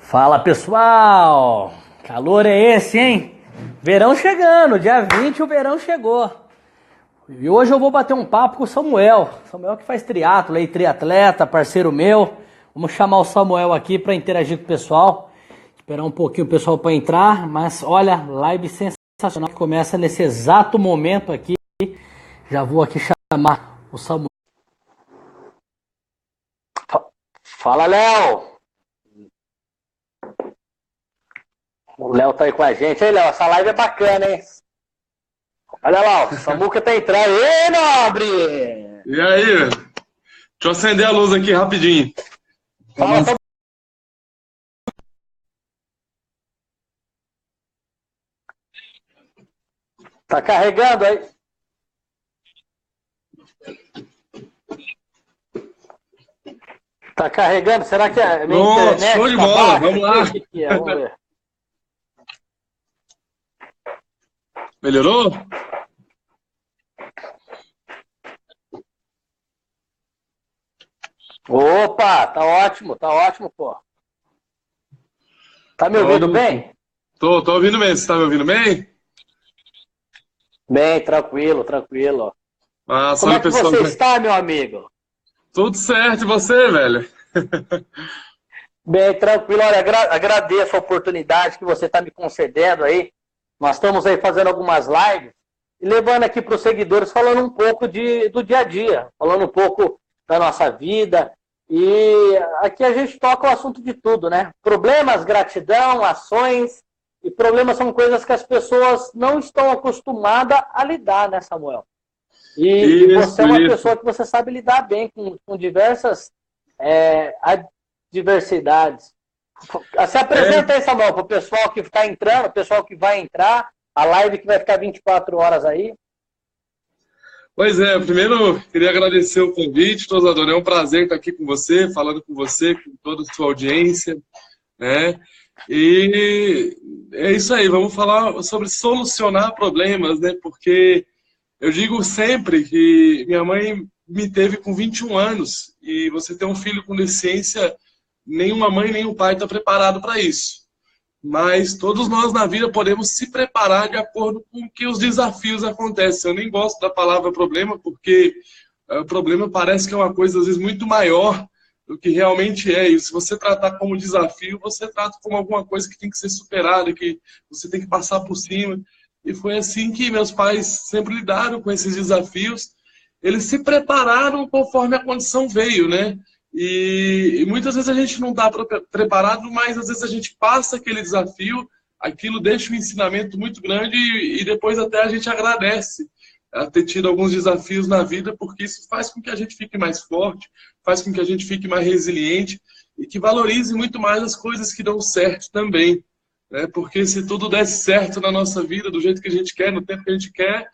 Fala pessoal, calor é esse, hein? Verão chegando, dia 20 o verão chegou. E hoje eu vou bater um papo com o Samuel. Samuel que faz triatlo aí, triatleta, parceiro meu. Vamos chamar o Samuel aqui para interagir com o pessoal. Esperar um pouquinho o pessoal para entrar, mas olha, live sensacional que começa nesse exato momento aqui. Já vou aqui chamar o Samuel. Fala, Léo! O Léo tá aí com a gente. Aí, Léo, essa live é bacana, hein? Olha lá, o Samuca tá entrando. Ei, nobre! E aí, velho? Deixa eu acender a luz aqui rapidinho. Fala, Samuca. Tá carregando aí? Tá carregando? Será que a minha Pronto, internet show de tá bola, baixa? vamos lá. O que é? Vamos ver. Melhorou? Opa, tá ótimo, pô. Tá me ouvindo Ótimo. bem? Tô ouvindo bem. Você tá me ouvindo bem? Bem, tranquilo, tranquilo. Ah, Como salve é que pessoal. você está, meu amigo? Tudo certo, e você, velho? Bem, tranquilo. Olha, agradeço a oportunidade que você está me concedendo aí. Nós estamos aí fazendo algumas lives e levando aqui para os seguidores, falando um pouco do dia a dia, falando um pouco da nossa vida. E aqui a gente toca o assunto de tudo, né? Problemas, gratidão, ações. E problemas são coisas que as pessoas não estão acostumadas a lidar, né, Samuel? E você é Isso, uma isso. pessoa que você sabe lidar bem com diversas adversidades. Se apresenta É, aí, Samuel, para o pessoal que está entrando, o pessoal que vai entrar, a live que vai ficar 24 horas aí. pois é, primeiro queria agradecer o convite, Tosador. É um prazer estar aqui com você, falando com você, com toda a sua audiência, né? E é isso aí, vamos falar sobre solucionar problemas, né? Porque eu digo sempre que minha mãe me teve com 21 anos e você ter um filho com deficiência, nenhuma mãe nem um pai está preparado para isso. Mas todos nós na vida podemos se preparar de acordo com que os desafios acontecem. Eu nem gosto da palavra problema porque o problema parece que é uma coisa às vezes muito maior do que realmente é. E se você tratar como desafio, você trata como alguma coisa que tem que ser superada, que você tem que passar por cima. E foi assim que meus pais sempre lidaram com esses desafios. Eles se prepararam conforme a condição veio, né? E muitas vezes a gente não está preparado, mas às vezes a gente passa aquele desafio, aquilo deixa um ensinamento muito grande e depois até a gente agradece a ter tido alguns desafios na vida, porque isso faz com que a gente fique mais forte, faz com que a gente fique mais resiliente e que valorize muito mais as coisas que dão certo também, né? Porque se tudo desse certo na nossa vida, do jeito que a gente quer, no tempo que a gente quer,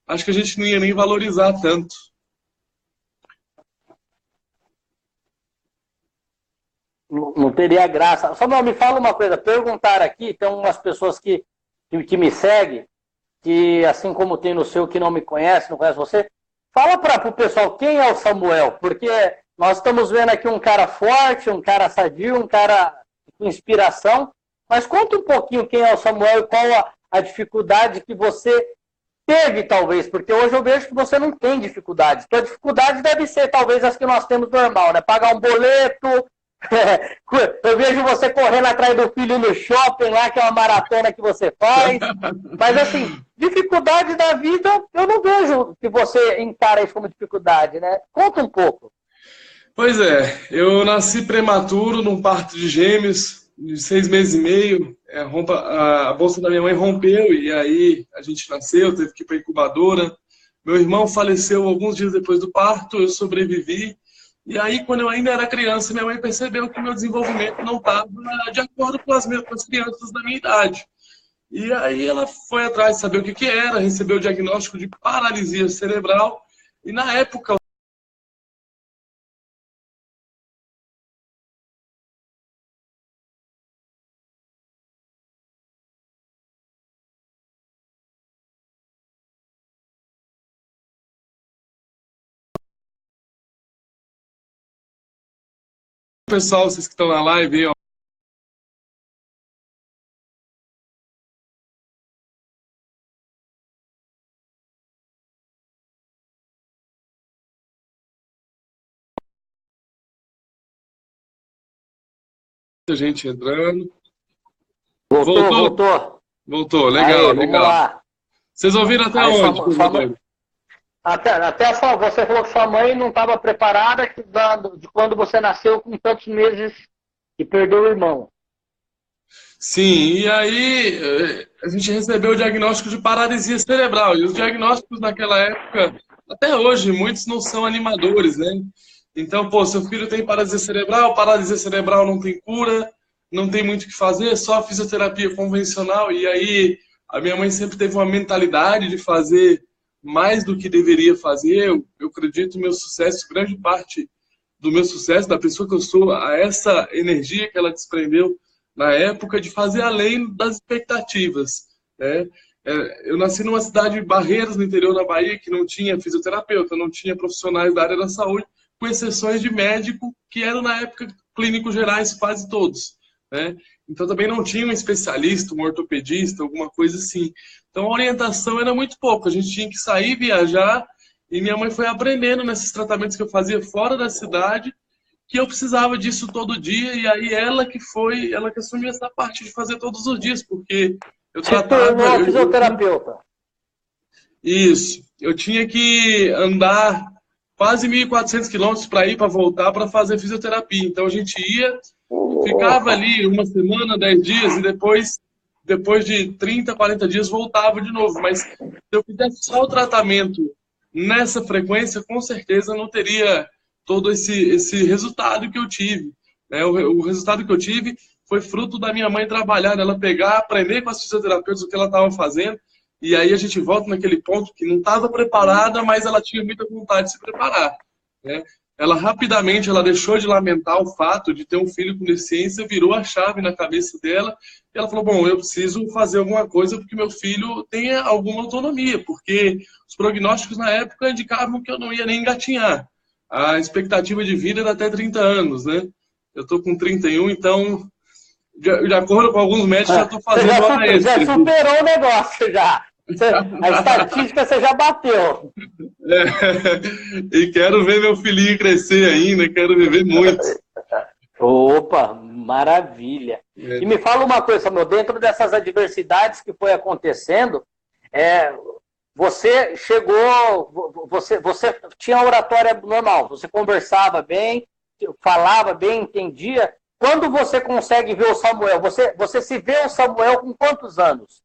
acho que a gente não ia nem valorizar tanto. Não teria graça. Samuel, me fala uma coisa. Perguntaram aqui, tem umas pessoas que me seguem, que assim como tem no seu que não me conhece, não conhece você. Fala para o pessoal quem é o Samuel, porque nós estamos vendo aqui um cara forte, um cara sadio, um cara com inspiração, mas conta um pouquinho quem é o Samuel e qual a dificuldade que você teve, talvez, porque hoje eu vejo que você não tem dificuldade. Sua dificuldade deve ser, talvez, as que nós temos normal, né? Pagar um boleto. Eu vejo você correndo atrás do filho no shopping lá, que é uma maratona que você faz. Mas, assim, dificuldade da vida, eu não vejo que você encara isso como dificuldade, né? Conta um pouco. Pois é, eu nasci prematuro num parto de gêmeos, de 6 meses e meio. A bolsa da minha mãe rompeu e aí a gente nasceu, teve que ir para incubadora. Meu irmão faleceu alguns dias depois do parto, eu sobrevivi. E aí, quando eu ainda era criança, minha mãe percebeu que meu desenvolvimento não estava de acordo com com as crianças da minha idade. E aí ela foi atrás de saber o que que era, recebeu o diagnóstico de paralisia cerebral. E na época o pessoal, vocês que estão na live, gente entrando. Voltou. Voltou, legal, Aí, legal. vamos lá. Vocês ouviram até Aí, onde, professor? Você falou que sua mãe não estava preparada de quando você nasceu com tantos meses e perdeu o irmão. Sim, e aí a gente recebeu o diagnóstico de paralisia cerebral. E os diagnósticos naquela época, até hoje, muitos não são animadores, né? Então, pô, seu filho tem paralisia cerebral não tem cura, não tem muito o que fazer, só fisioterapia convencional. E aí a minha mãe sempre teve uma mentalidade de fazer mais do que deveria fazer. Eu acredito no meu sucesso, grande parte do meu sucesso, da pessoa que eu sou, a essa energia que ela desprendeu na época de fazer além das expectativas, né? Eu nasci numa cidade de Barreiras, no interior da Bahia, que não tinha fisioterapeuta, não tinha profissionais da área da saúde, com exceções de médico, que eram na época clínicos gerais quase todos, né? Então também não tinha um especialista, um ortopedista, alguma coisa assim. Então a orientação era muito pouco, a gente tinha que sair, viajar, e minha mãe foi aprendendo nesses tratamentos que eu fazia fora da cidade, que eu precisava disso todo dia, e aí ela que assumiu essa parte de fazer todos os dias, porque eu Se tornou tratava... fisioterapeuta. Isso, eu tinha que andar quase 1.400 quilômetros para ir, para voltar, para fazer fisioterapia. Então a gente ia, ficava ali uma semana, 10 dias, e depois de 30, 40 dias voltava de novo. Mas se eu fizesse só o tratamento nessa frequência, com certeza não teria todo esse resultado que eu tive, né? O resultado que eu tive foi fruto da minha mãe trabalhar, ela pegar, aprender com as fisioterapeutas o que ela estava fazendo, e aí a gente volta naquele ponto que não estava preparada, mas ela tinha muita vontade de se preparar, né? Ela rapidamente deixou de lamentar o fato de ter um filho com deficiência, virou a chave na cabeça dela, e ela falou, bom, eu preciso fazer alguma coisa porque meu filho tenha alguma autonomia, porque os prognósticos na época indicavam que eu não ia nem engatinhar. A expectativa de vida era até 30 anos, né? Eu estou com 31, então, de acordo com alguns médicos, já estou fazendo hora extra. Já superou o negócio, já. A estatística você já bateu. E quero ver meu filhinho crescer ainda, quero viver muito. Opa, maravilha. E me fala uma coisa, Samuel, dentro dessas adversidades que foi acontecendo, você chegou, você tinha oratória normal, você conversava bem, falava bem, entendia. Quando você consegue ver o Samuel, você se vê o Samuel com quantos anos?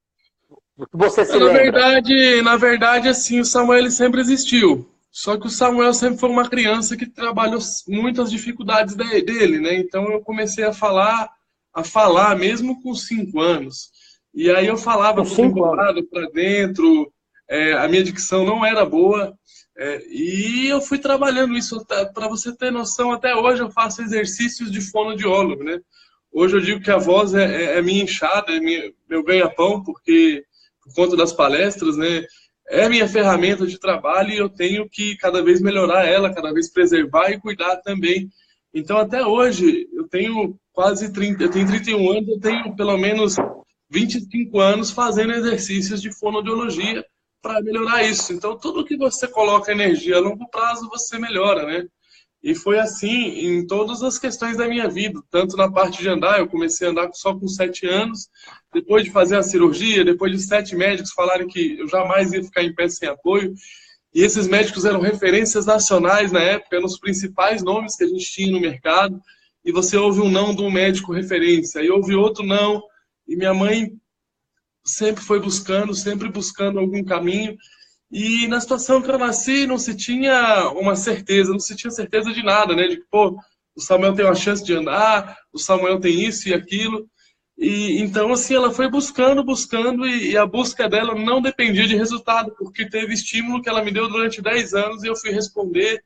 Você se lembra? Na verdade, assim, o Samuel ele sempre existiu. Só que o Samuel sempre foi uma criança que trabalhou muitas dificuldades dele, né? Então eu comecei a falar mesmo com 5 anos. E aí eu falava tudo embolado para dentro, a minha dicção não era boa, e eu fui trabalhando isso. Para você ter noção, até hoje eu faço exercícios de fonoaudiólogo, né? Hoje eu digo que a voz é minha enxada, meu ganha-pão, porque por conta das palestras, né? É minha ferramenta de trabalho e eu tenho que cada vez melhorar ela, cada vez preservar e cuidar também. Então até hoje eu tenho eu tenho 31 anos, eu tenho pelo menos 25 anos fazendo exercícios de fonoaudiologia para melhorar isso. Então tudo que você coloca energia a longo prazo, você melhora, né? E foi assim em todas as questões da minha vida, tanto na parte de andar, eu comecei a andar só com 7 anos, depois de fazer a cirurgia, depois de 7 médicos falarem que eu jamais ia ficar em pé sem apoio, e esses médicos eram referências nacionais na época, eram os principais nomes que a gente tinha no mercado, e você ouve um não de um médico referência, e ouve outro não, e minha mãe sempre foi sempre buscando algum caminho. E na situação que eu nasci, não se tinha uma certeza, não se tinha certeza de nada, né? De que, pô, o Samuel tem uma chance de andar, o Samuel tem isso e aquilo. E então, assim, ela foi buscando, e a busca dela não dependia de resultado, porque teve estímulo que ela me deu durante 10 anos e eu fui responder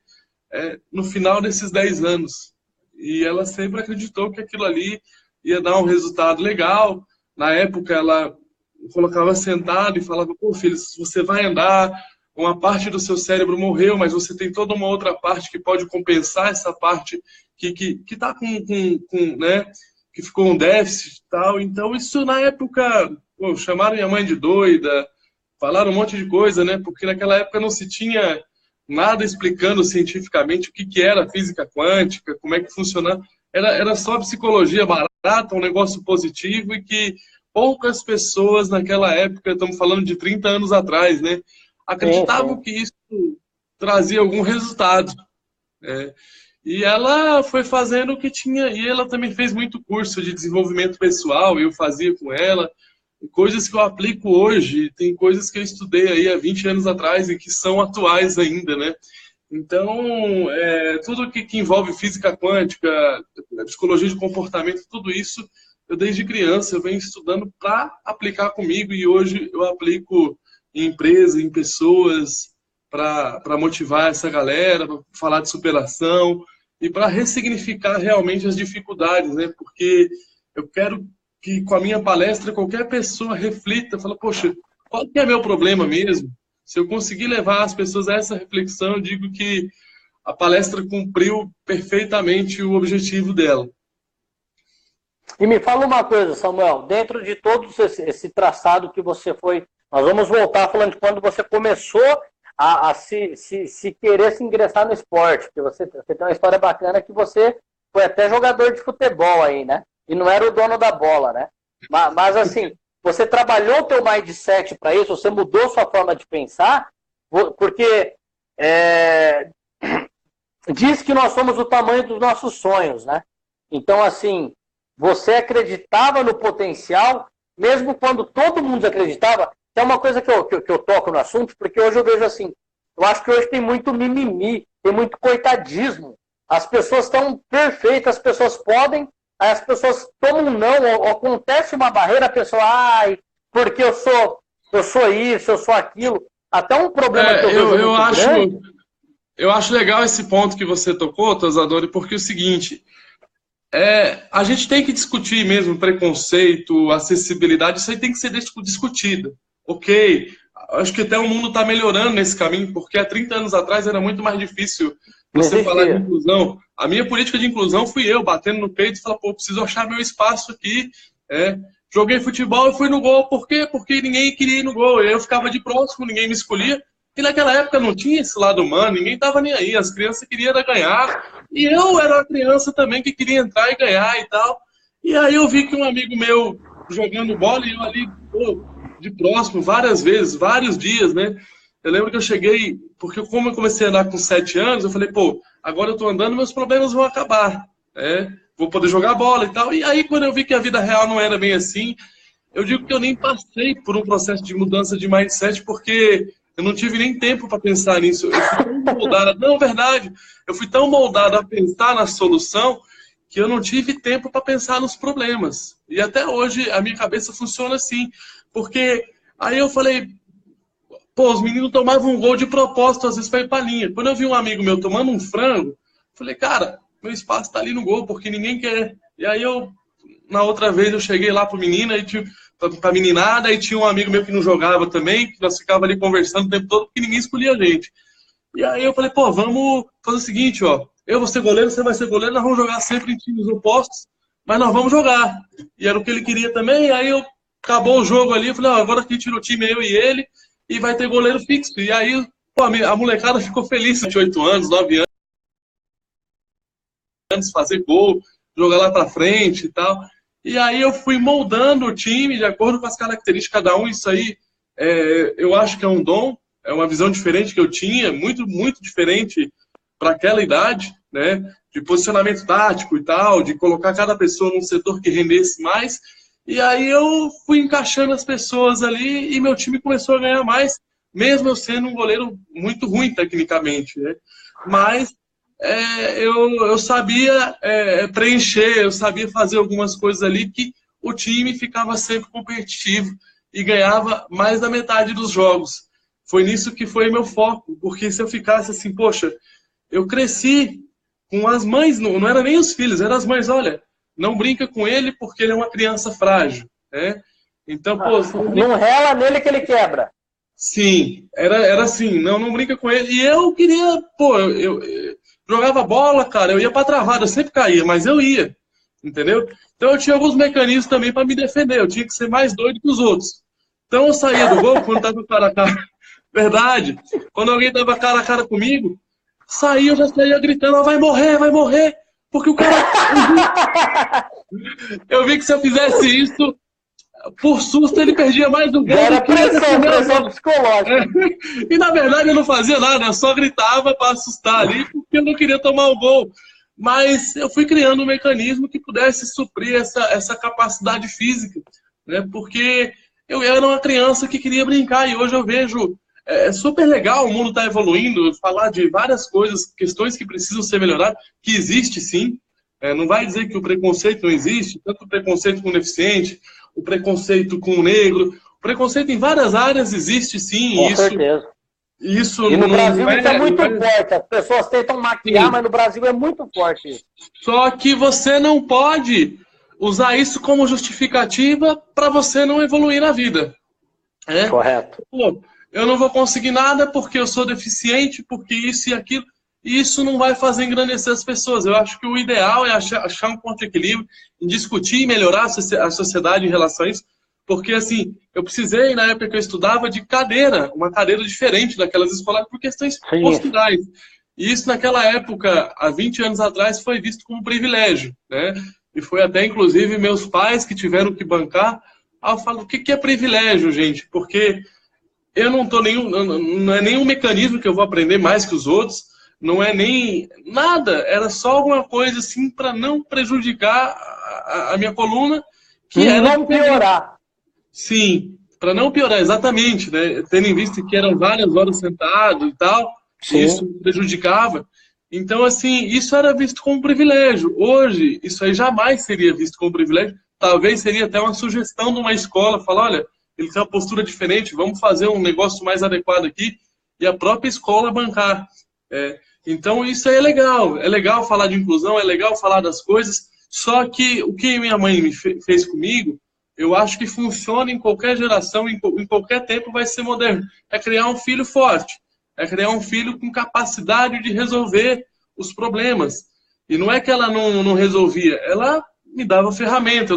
no final desses 10 anos. E ela sempre acreditou que aquilo ali ia dar um resultado legal. Na época, ela colocava sentado e falava, pô, filho, você vai andar, uma parte do seu cérebro morreu, mas você tem toda uma outra parte que pode compensar essa parte que tá né, que ficou um déficit e tal. Então, isso na época, pô, chamaram minha mãe de doida, falaram um monte de coisa, né, porque naquela época não se tinha nada explicando cientificamente o que era física quântica, como é que funcionava. Era só psicologia barata, trata, um negócio positivo e que poucas pessoas naquela época, estamos falando de 30 anos atrás, né, acreditavam que isso trazia algum resultado. E ela foi fazendo o que tinha, e ela também fez muito curso de desenvolvimento pessoal, eu fazia com ela, coisas que eu aplico hoje, tem coisas que eu estudei aí há 20 anos atrás e que são atuais ainda, né? Então, tudo que envolve física quântica, psicologia de comportamento, tudo isso, eu desde criança eu venho estudando para aplicar comigo e hoje eu aplico em empresa, em pessoas, para motivar essa galera, para falar de superação e para ressignificar realmente as dificuldades, né? Porque eu quero que com a minha palestra qualquer pessoa reflita, fala, poxa, qual que é meu problema mesmo? Se eu conseguir levar as pessoas a essa reflexão, eu digo que a palestra cumpriu perfeitamente o objetivo dela. E me fala uma coisa, Samuel, dentro de todo esse traçado que você foi, nós vamos voltar falando de quando você começou a se querer se ingressar no esporte, porque você tem uma história bacana que você foi até jogador de futebol aí, né? E não era o dono da bola, né? Mas assim, você trabalhou o teu mindset para isso, você mudou sua forma de pensar, porque diz que nós somos o tamanho dos nossos sonhos, né? Então, assim, você acreditava no potencial, mesmo quando todo mundo acreditava. É uma coisa que eu toco no assunto, porque hoje eu vejo assim, eu acho que hoje tem muito mimimi, tem muito coitadismo. As pessoas estão perfeitas, as pessoas podem, aí as pessoas tomam um não, ou acontece uma barreira, a pessoa, porque eu sou isso, eu sou aquilo. Até um problema que eu vejo muito grande. Eu acho legal esse ponto que você tocou, Tosadori, porque é o seguinte, a gente tem que discutir mesmo preconceito, acessibilidade, isso aí tem que ser discutido. Ok, acho que até o mundo está melhorando nesse caminho, porque há 30 anos atrás era muito mais difícil você falar de inclusão. A minha política de inclusão fui eu, batendo no peito e falando, pô, preciso achar meu espaço aqui. Joguei futebol e fui no gol. Por quê? Porque ninguém queria ir no gol. Eu ficava de próximo, ninguém me escolhia. E naquela época não tinha esse lado humano, ninguém estava nem aí. As crianças queriam ganhar. E eu era uma criança também que queria entrar e ganhar e tal. E aí eu vi que um amigo meu jogando bola e eu ali, pô, de próximo, várias vezes, vários dias, né? Eu lembro que eu cheguei, porque como eu comecei a andar com 7 anos, eu falei, pô, agora eu tô andando, meus problemas vão acabar, vou poder jogar bola e tal. E aí, quando eu vi que a vida real não era bem assim, eu digo que eu nem passei por um processo de mudança de mindset, porque eu não tive nem tempo para pensar nisso. Eu fui tão moldado, não, verdade, eu fui tão moldado a pensar na solução que eu não tive tempo para pensar nos problemas. E até hoje a minha cabeça funciona assim. Porque aí eu falei, pô, os meninos tomavam um gol de propósito, às vezes para ir pra linha. Quando eu vi um amigo meu tomando um frango, falei, cara, meu espaço tá ali no gol, porque ninguém quer. E aí na outra vez eu cheguei lá pra meninada, e tinha um amigo meu que não jogava também, que nós ficava ali conversando o tempo todo, porque ninguém escolhia a gente. E aí eu falei, pô, vamos fazer o seguinte, ó, eu vou ser goleiro, você vai ser goleiro, nós vamos jogar sempre em times opostos, mas nós vamos jogar. E era o que ele queria também, e aí acabou o jogo ali, eu falei, agora aqui tira o time, eu e ele, e vai ter goleiro fixo. E aí, pô, a molecada ficou feliz, de 8 anos, 9 anos, fazer gol, jogar lá pra frente e tal. E aí eu fui moldando o time de acordo com as características de cada um. Isso aí, eu acho que é um dom, é uma visão diferente que eu tinha, muito, muito diferente para aquela idade, né? De posicionamento tático e tal, de colocar cada pessoa num setor que rendesse mais. E aí eu fui encaixando as pessoas ali e meu time começou a ganhar mais, mesmo eu sendo um goleiro muito ruim tecnicamente, né? Mas eu sabia preencher, eu sabia fazer algumas coisas ali que o time ficava sempre competitivo e ganhava mais da metade dos jogos. Foi nisso que foi meu foco, porque se eu ficasse assim, poxa, eu cresci com as mães, não era nem os filhos, eram as mães, olha, não brinca com ele porque ele é uma criança frágil, né? Então, pô... Não rela nele que ele quebra. Sim, era assim, não brinca com ele. E eu queria, pô, eu jogava bola, cara, eu ia pra travada, eu sempre caía, mas eu ia, entendeu? Então eu tinha alguns mecanismos também para me defender, eu tinha que ser mais doido que os outros. Então eu saía do gol quando tava cara a cara. Verdade, quando alguém tava cara a cara comigo, eu já saía gritando, vai morrer, porque o cara... Eu vi que se eu fizesse isso, por susto ele perdia mais do gol. Era pressão psicológica. E na verdade eu não fazia nada, eu só gritava para assustar ali, porque eu não queria tomar o gol. Mas eu fui criando um mecanismo que pudesse suprir essa capacidade física, né? Porque eu era uma criança que queria brincar e hoje eu vejo super legal, o mundo está evoluindo, falar de várias coisas, questões que precisam ser melhoradas, que existe sim. Não vai dizer que o preconceito não existe, tanto o preconceito com o deficiente, o preconceito com o negro, o preconceito em várias áreas existe sim. Com certeza. Isso e no Brasil isso é muito forte. As pessoas tentam maquiar, sim, mas no Brasil é muito forte isso. Só que você não pode usar isso como justificativa para você não evoluir na vida. Correto. Pô, eu não vou conseguir nada porque eu sou deficiente, porque isso e aquilo. E isso não vai fazer engrandecer as pessoas. Eu acho que o ideal é achar um ponto de equilíbrio, em discutir e melhorar a sociedade em relação a isso. Porque, assim, eu precisei, na época que eu estudava, de cadeira, uma cadeira diferente daquelas escolares, por questões posturais. E isso, naquela época, há 20 anos atrás, foi visto como privilégio, né? E foi até, inclusive, meus pais que tiveram que bancar. Eu falo, o que é privilégio, gente? Porque eu não é nenhum mecanismo que eu vou aprender mais que os outros, não é nem nada, era só alguma coisa, assim, para não prejudicar a minha coluna, que era não piorar. Sim, para não piorar, exatamente, né? Tendo em vista que eram várias horas sentado e tal, e isso prejudicava. Então, assim, isso era visto como privilégio. Hoje, isso aí jamais seria visto como privilégio. Talvez seria até uma sugestão de uma escola, falar, olha, ele tem uma postura diferente, vamos fazer um negócio mais adequado aqui, e a própria escola bancar. Então, isso aí é legal falar de inclusão, é legal falar das coisas, só que o que minha mãe fez comigo, eu acho que funciona em qualquer geração, em qualquer tempo vai ser moderno. É criar um filho forte. É criar um filho com capacidade de resolver os problemas. E não é que ela não resolvia, ela me dava ferramenta,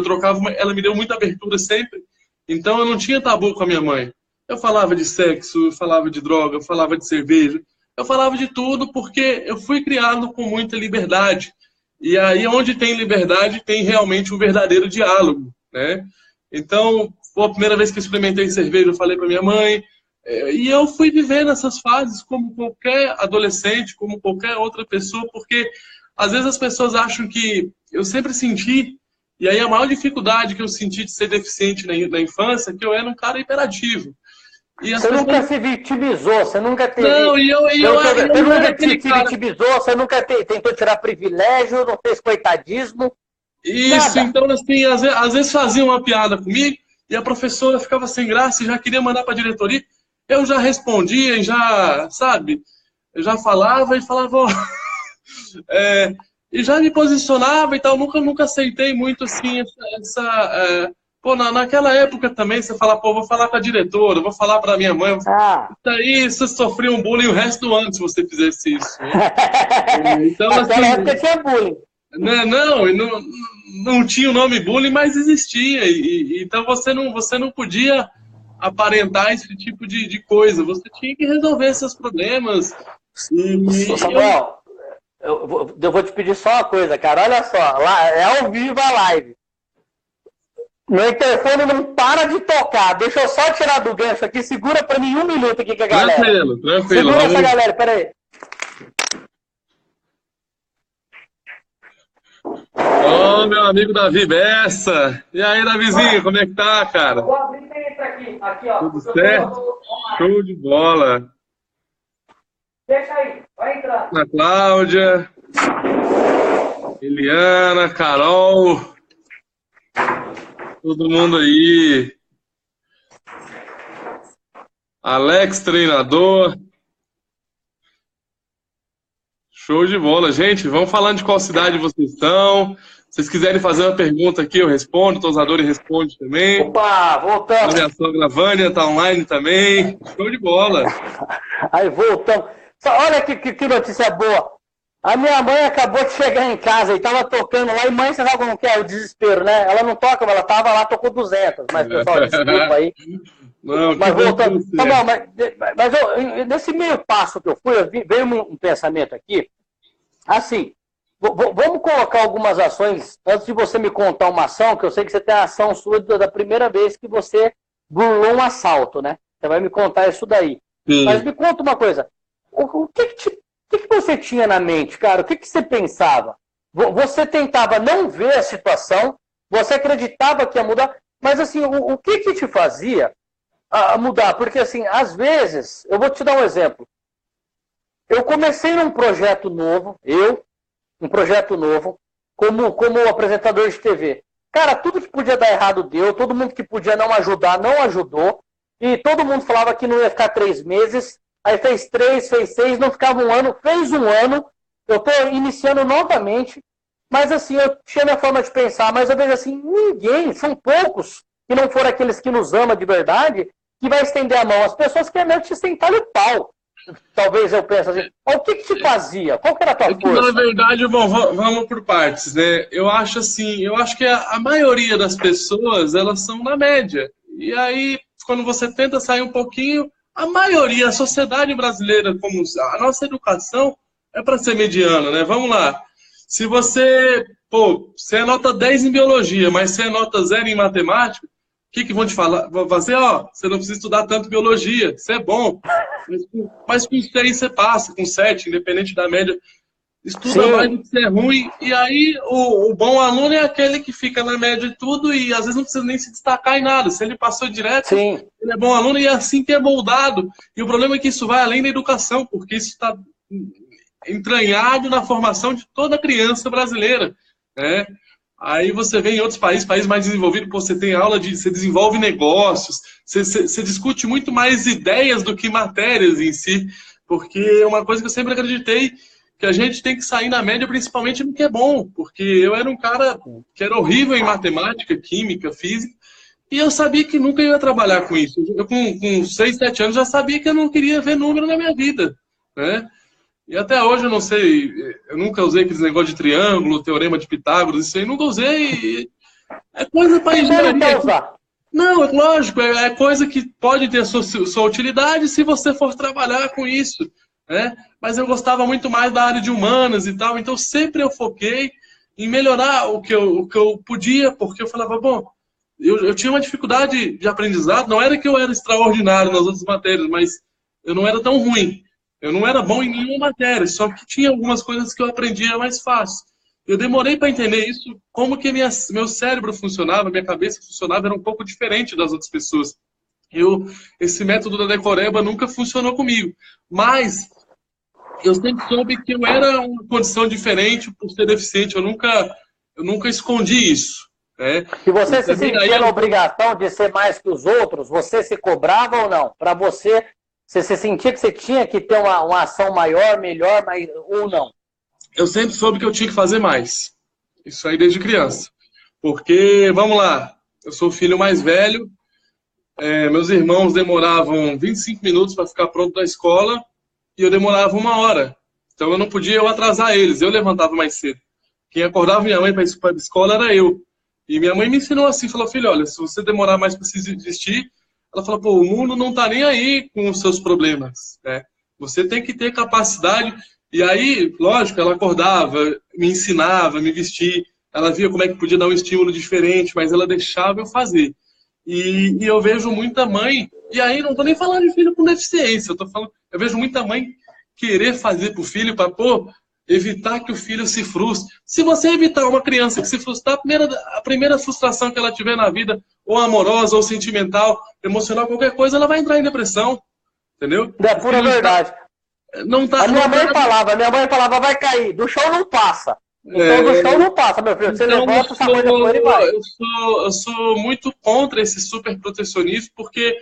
ela me deu muita abertura sempre. Então eu não tinha tabu com a minha mãe. Eu falava de sexo, eu falava de droga, eu falava de cerveja, eu falava de tudo porque eu fui criado com muita liberdade. E aí onde tem liberdade tem realmente um verdadeiro diálogo, né? Então, foi a primeira vez que eu experimentei cerveja, eu falei para minha mãe, e eu fui vivendo essas fases como qualquer adolescente, como qualquer outra pessoa, porque às vezes as pessoas acham que eu sempre senti, e aí a maior dificuldade que eu senti de ser deficiente na infância é que eu era um cara hiperativo. E você nunca se vitimizou, você nunca teve... Não, eu nunca te vitimizou, você nunca tentou tirar privilégio, não fez coitadismo. Isso, nada. Então, assim, às vezes fazia uma piada comigo e a professora ficava sem graça e já queria mandar para a diretoria. Eu já respondia e já, sabe, eu já falava e falava... e já me posicionava e tal, nunca aceitei muito, assim, pô, naquela época também, você fala, pô, vou falar com a diretora, vou falar para minha mãe. Daí você sofria um bullying o resto do ano se você fizesse isso. Né? Então, naquela época tinha bullying. Não tinha o nome bullying, mas existia. Então você não podia aparentar esse tipo de coisa. Você tinha que resolver esses problemas. Samuel, eu vou te pedir só uma coisa, cara. Olha só, lá, é ao vivo a live. Meu interfone não para de tocar. Deixa eu só tirar do gancho aqui. Segura pra mim 1 minuto aqui com a galera. Tranquilo. Segura essa galera, peraí. Ô, meu amigo Davi Bessa. E aí, Davizinho, como é que tá, cara? Vou abrir e entra aqui, ó. Tudo certo? Show de bola. Deixa aí, vai entrar. Ana Cláudia, Eliana, Carol, todo mundo aí. Alex, treinador. Show de bola. Gente, vamos falando de qual cidade vocês estão. Se vocês quiserem fazer uma pergunta aqui, eu respondo. O Tosadori responde também. Opa, voltamos. A minha sogra Vânia está online também. Show de bola. Aí, voltamos. Olha que notícia boa. A minha mãe acabou de chegar em casa e estava tocando lá. E mãe, você sabe como que é o desespero, né? Ela não toca, mas ela estava lá, tocou 200. Mas, pessoal, desculpa aí. Não, mas voltando. Tá bom, mas nesse meio passo que eu fui, veio um pensamento aqui. Assim, Vamos colocar algumas ações, antes de você me contar uma ação, que eu sei que você tem a ação sua da primeira vez que você burlou um assalto, né? Você vai me contar isso daí. Sim. Mas me conta uma coisa, o que você tinha na mente, cara? O que você pensava? Você tentava não ver a situação, você acreditava que ia mudar, mas assim, o que te fazia mudar? Porque assim, às vezes, eu vou te dar um exemplo. Eu comecei num projeto novo, um projeto novo, como apresentador de TV. Cara, tudo que podia dar errado deu, todo mundo que podia não ajudar, não ajudou, e todo mundo falava que não ia ficar 3 meses, aí fez 3, fez 6, não ficava um ano, fez um ano, eu estou iniciando novamente, mas assim, eu tinha minha forma de pensar, mas eu vejo assim, ninguém, são poucos, que não foram aqueles que nos amam de verdade, que vai estender a mão. As pessoas querem te sentar o pau. Talvez eu pense assim, o que te fazia? Qual que era a tua força? Na verdade, bom, vamos por partes, né? Eu acho assim, eu acho que a maioria das pessoas, elas são na média. E aí, quando você tenta sair um pouquinho, a maioria, a sociedade brasileira, como a nossa educação, é para ser mediana, né? Vamos lá. Se você, você é nota 10 em biologia, mas você é nota 0 em matemática, o que vão te falar? Vão fazer, você não precisa estudar tanto biologia, isso é bom. Mas com 6 você passa, com 7, independente da média. Estuda mais do que você é ruim. E aí o bom aluno é aquele que fica na média de tudo e às vezes não precisa nem se destacar em nada. Se ele passou direto, ele é bom aluno e é assim que é moldado. E o problema é que isso vai além da educação, porque isso está entranhado na formação de toda criança brasileira, né? Aí você vê em outros países mais desenvolvidos, você tem aula você desenvolve negócios, você discute muito mais ideias do que matérias em si, porque é uma coisa que eu sempre acreditei, que a gente tem que sair na média, principalmente no que é bom, porque eu era um cara que era horrível em matemática, química, física, e eu sabia que nunca ia trabalhar com isso. Eu com 6, 7 anos já sabia que eu não queria ver número na minha vida, né? E até hoje eu não sei, eu nunca usei aqueles negócios de triângulo, teorema de Pitágoras, isso aí nunca usei. É coisa para engenharia. Não, é lógico, é coisa que pode ter sua utilidade se você for trabalhar com isso, né? Mas eu gostava muito mais da área de humanas e tal, então sempre eu foquei em melhorar o que eu podia, porque eu falava, bom, eu tinha uma dificuldade de aprendizado, não era que eu era extraordinário nas outras matérias, mas eu não era tão ruim. Eu não era bom em nenhuma matéria, só que tinha algumas coisas que eu aprendia mais fácil. Eu demorei para entender isso, como que meu cérebro funcionava, minha cabeça funcionava, era um pouco diferente das outras pessoas. Esse método da decoreba nunca funcionou comigo. Mas eu sempre soube que eu era uma condição diferente por ser deficiente. Eu nunca escondi isso. Né? E você se sentia na obrigação de ser mais que os outros? Você se cobrava ou não? Para você sentia que você tinha que ter uma ação maior, melhor, ou não? Eu sempre soube que eu tinha que fazer mais. Isso aí desde criança. Porque, vamos lá, eu sou o filho mais velho, meus irmãos demoravam 25 minutos para ficar pronto da escola e eu demorava 1 hora. Então eu não podia atrasar eles, eu levantava mais cedo. Quem acordava minha mãe para ir para a escola era eu. E minha mãe me ensinou assim, falou, filho, olha, se você demorar mais para se vestir, ela falou, o mundo não está nem aí com os seus problemas, né? Você tem que ter capacidade. E aí, lógico, ela acordava, me ensinava, me vestir, ela via como é que podia dar um estímulo diferente, mas ela deixava eu fazer. E eu vejo muita mãe, e aí não estou nem falando de filho com deficiência, eu vejo muita mãe querer fazer para o filho, para evitar que o filho se frustre. Se você evitar uma criança que se frustrar, a primeira frustração que ela tiver na vida, ou amorosa, ou sentimental, emocional, qualquer coisa, ela vai entrar em depressão. Entendeu? É pura verdade. A minha mãe falava, vai cair, do chão não passa. Então do chão não passa, meu filho. Você levanta, essa coisa for e vai. Eu sou muito contra esse super protecionismo, porque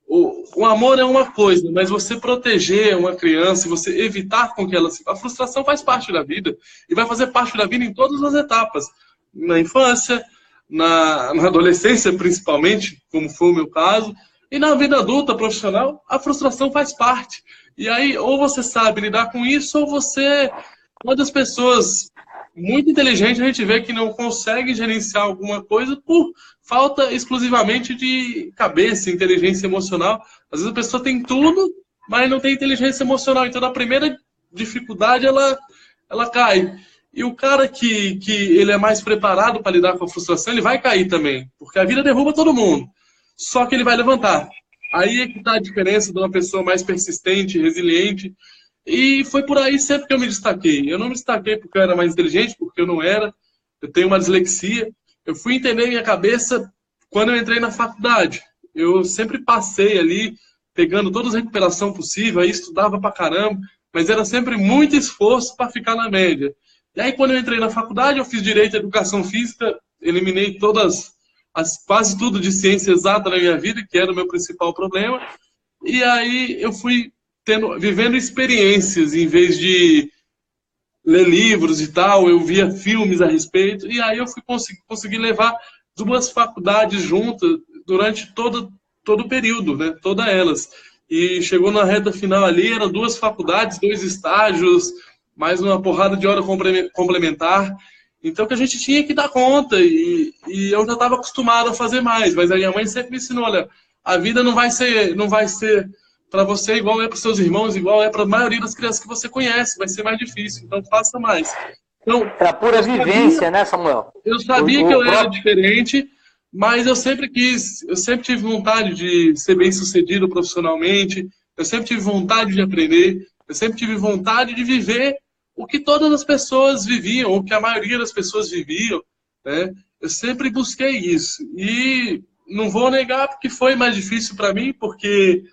o amor é uma coisa, mas você proteger uma criança, você evitar com que ela a frustração faz parte da vida e vai fazer parte da vida em todas as etapas, na infância, na adolescência principalmente, como foi o meu caso, e na vida adulta, profissional, a frustração faz parte. E aí, ou você sabe lidar com isso, ou você, uma das pessoas muito inteligentes, a gente vê que não consegue gerenciar alguma coisa por falta exclusivamente de cabeça, inteligência emocional. Às vezes a pessoa tem tudo, mas não tem inteligência emocional. Então, na primeira dificuldade, ela cai. E o cara que ele é mais preparado para lidar com a frustração, ele vai cair também. Porque a vida derruba todo mundo. Só que ele vai levantar. Aí é que está a diferença de uma pessoa mais persistente, resiliente. E foi por aí sempre que eu me destaquei. Eu não me destaquei porque eu era mais inteligente, porque eu não era. Eu tenho uma dislexia. Eu fui entender minha cabeça quando eu entrei na faculdade. Eu sempre passei ali, pegando toda a recuperação possível, aí estudava pra caramba, mas era sempre muito esforço para ficar na média. E aí, quando eu entrei na faculdade, eu fiz Direito e Educação Física, eliminei quase tudo de ciência exata na minha vida, que era o meu principal problema. E aí eu fui vivendo experiências, em vez de ler livros e tal, eu via filmes a respeito, e aí eu consegui levar 2 faculdades juntas durante todo o período, né? Todas elas. E chegou na reta final ali, eram 2 faculdades, 2 estágios, mais uma porrada de hora complementar. Então que a gente tinha que dar conta, e eu já estava acostumado a fazer mais, mas a minha mãe sempre me ensinou, olha, a vida não vai ser para você igual é para seus irmãos, igual é para a maioria das crianças que você conhece, vai ser mais difícil, então faça mais. Então, É a pura vivência, né, Samuel? Eu sabia que eu era diferente, mas eu sempre tive vontade de ser bem-sucedido profissionalmente, eu sempre tive vontade de aprender, eu sempre tive vontade de viver o que todas as pessoas viviam, o que a maioria das pessoas viviam, né? Eu sempre busquei isso. E não vou negar que foi mais difícil para mim, porque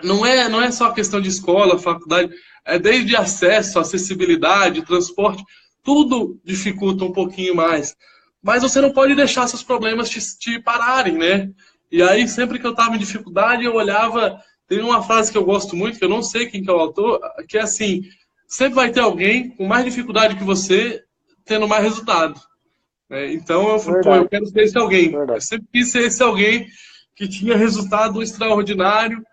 não é só questão de escola, faculdade, é desde acesso, acessibilidade, transporte, tudo dificulta um pouquinho mais. Mas você não pode deixar seus problemas te pararem, né? E aí, sempre que eu estava em dificuldade, eu olhava. Tem uma frase que eu gosto muito, que eu não sei quem que é o autor, que é assim: sempre vai ter alguém com mais dificuldade que você, tendo mais resultado. Então eu falei, pô, eu quero ser esse alguém. Eu sempre quis ser esse alguém que tinha resultado extraordinário,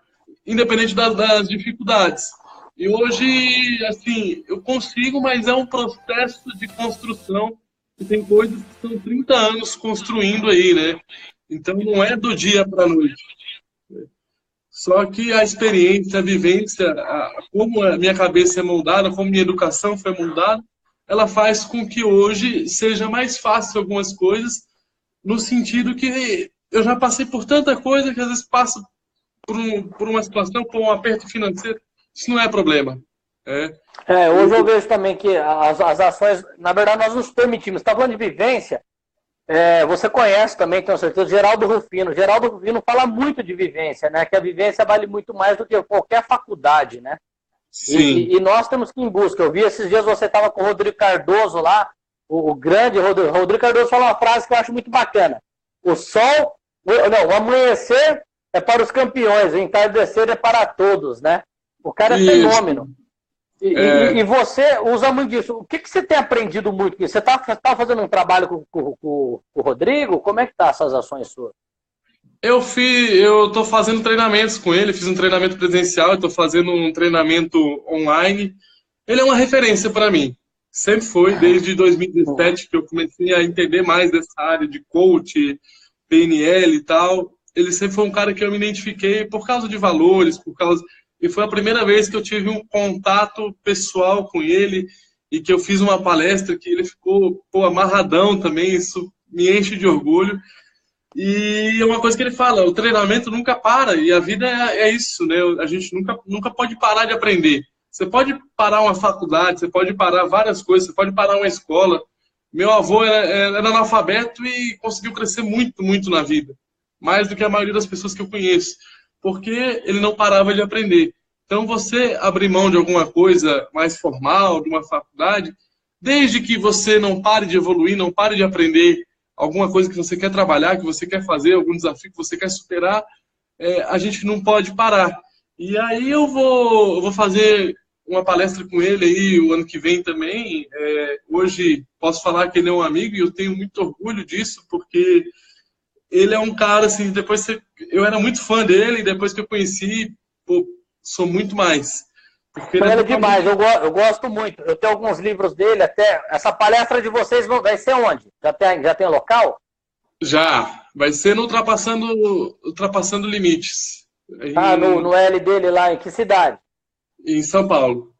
independente das dificuldades. E hoje, assim, eu consigo, mas é um processo de construção, e tem coisas que são 30 anos construindo aí, né? Então não é do dia para a noite. Só que a experiência, a vivência, como a minha cabeça é moldada, como minha educação foi moldada, ela faz com que hoje seja mais fácil algumas coisas, no sentido que eu já passei por tanta coisa que às vezes passo por uma situação, por um aperto financeiro, isso não é problema. Hoje eu vejo também que as ações, na verdade, nós nos permitimos. Você está falando de vivência, você conhece também, tenho certeza, Geraldo Rufino. Geraldo Rufino fala muito de vivência, né? Que a vivência vale muito mais do que qualquer faculdade, né? Sim. E nós temos que ir em busca. Eu vi esses dias você estava com o Rodrigo Cardoso lá, o grande Rodrigo Cardoso falou uma frase que eu acho muito bacana. O amanhecer é para os campeões, o entardecer é para todos, né? O cara é fenômeno. E você usa muito disso. O que você tem aprendido muito? Você está fazendo um trabalho com o Rodrigo? Como é que tá essas ações suas? Eu estou fazendo treinamentos com ele, fiz um treinamento presencial, estou fazendo um treinamento online. Ele é uma referência para mim. Sempre foi, desde 2017 que eu comecei a entender mais dessa área de coach, PNL e tal. Ele sempre foi um cara que eu me identifiquei por causa de valores, e foi a primeira vez que eu tive um contato pessoal com ele e que eu fiz uma palestra que ele ficou amarradão também, isso me enche de orgulho. E é uma coisa que ele fala, o treinamento nunca para, e a vida é isso, né? A gente nunca pode parar de aprender. Você pode parar uma faculdade, você pode parar várias coisas, você pode parar uma escola. Meu avô era analfabeto e conseguiu crescer muito, muito na vida. Mais do que a maioria das pessoas que eu conheço. Porque ele não parava de aprender. Então, você abrir mão de alguma coisa mais formal, de uma faculdade, desde que você não pare de evoluir, não pare de aprender alguma coisa que você quer trabalhar, que você quer fazer, algum desafio que você quer superar, a gente não pode parar. E aí eu vou fazer uma palestra com ele aí o ano que vem também. Hoje posso falar que ele é um amigo e eu tenho muito orgulho disso, porque ele é um cara, assim, eu era muito fã dele, e depois que eu conheci, sou muito mais. Ele é demais, eu gosto muito. Eu tenho alguns livros dele, até. Essa palestra de vocês vai ser onde? Já tem local? Já. Vai ser no Ultrapassando Limites. No L dele lá, em que cidade? Em São Paulo.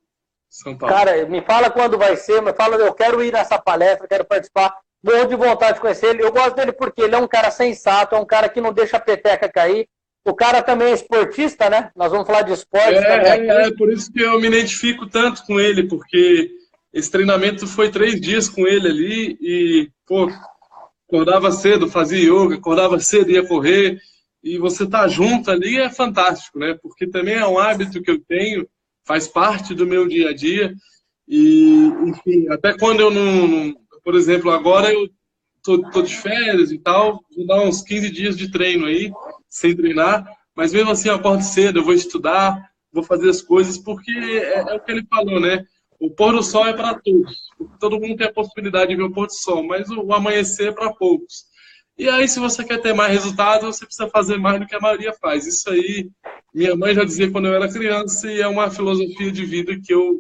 São Paulo. Cara, me fala quando vai ser, me fala, eu quero ir nessa palestra, quero participar, morro de vontade de conhecer ele. Eu gosto dele porque ele é um cara sensato, é um cara que não deixa a peteca cair. O cara também é esportista, né? Nós vamos falar de esportes também aqui. É por isso que eu me identifico tanto com ele, porque esse treinamento foi 3 dias com ele ali e, pô, acordava cedo, fazia yoga, acordava cedo, ia correr, e você tá junto ali é fantástico, né? Porque também é um hábito que eu tenho, faz parte do meu dia a dia, e, enfim, até quando eu por exemplo, agora eu tô de férias e tal, vou dar uns 15 dias de treino aí, sem treinar, mas mesmo assim eu acordo cedo, eu vou estudar, vou fazer as coisas, porque é o que ele falou, né? O pôr do sol é para todos. Todo mundo tem a possibilidade de ver o pôr do sol, mas o amanhecer é para poucos. E aí, se você quer ter mais resultado, você precisa fazer mais do que a maioria faz. Isso aí, minha mãe já dizia quando eu era criança, e é uma filosofia de vida que eu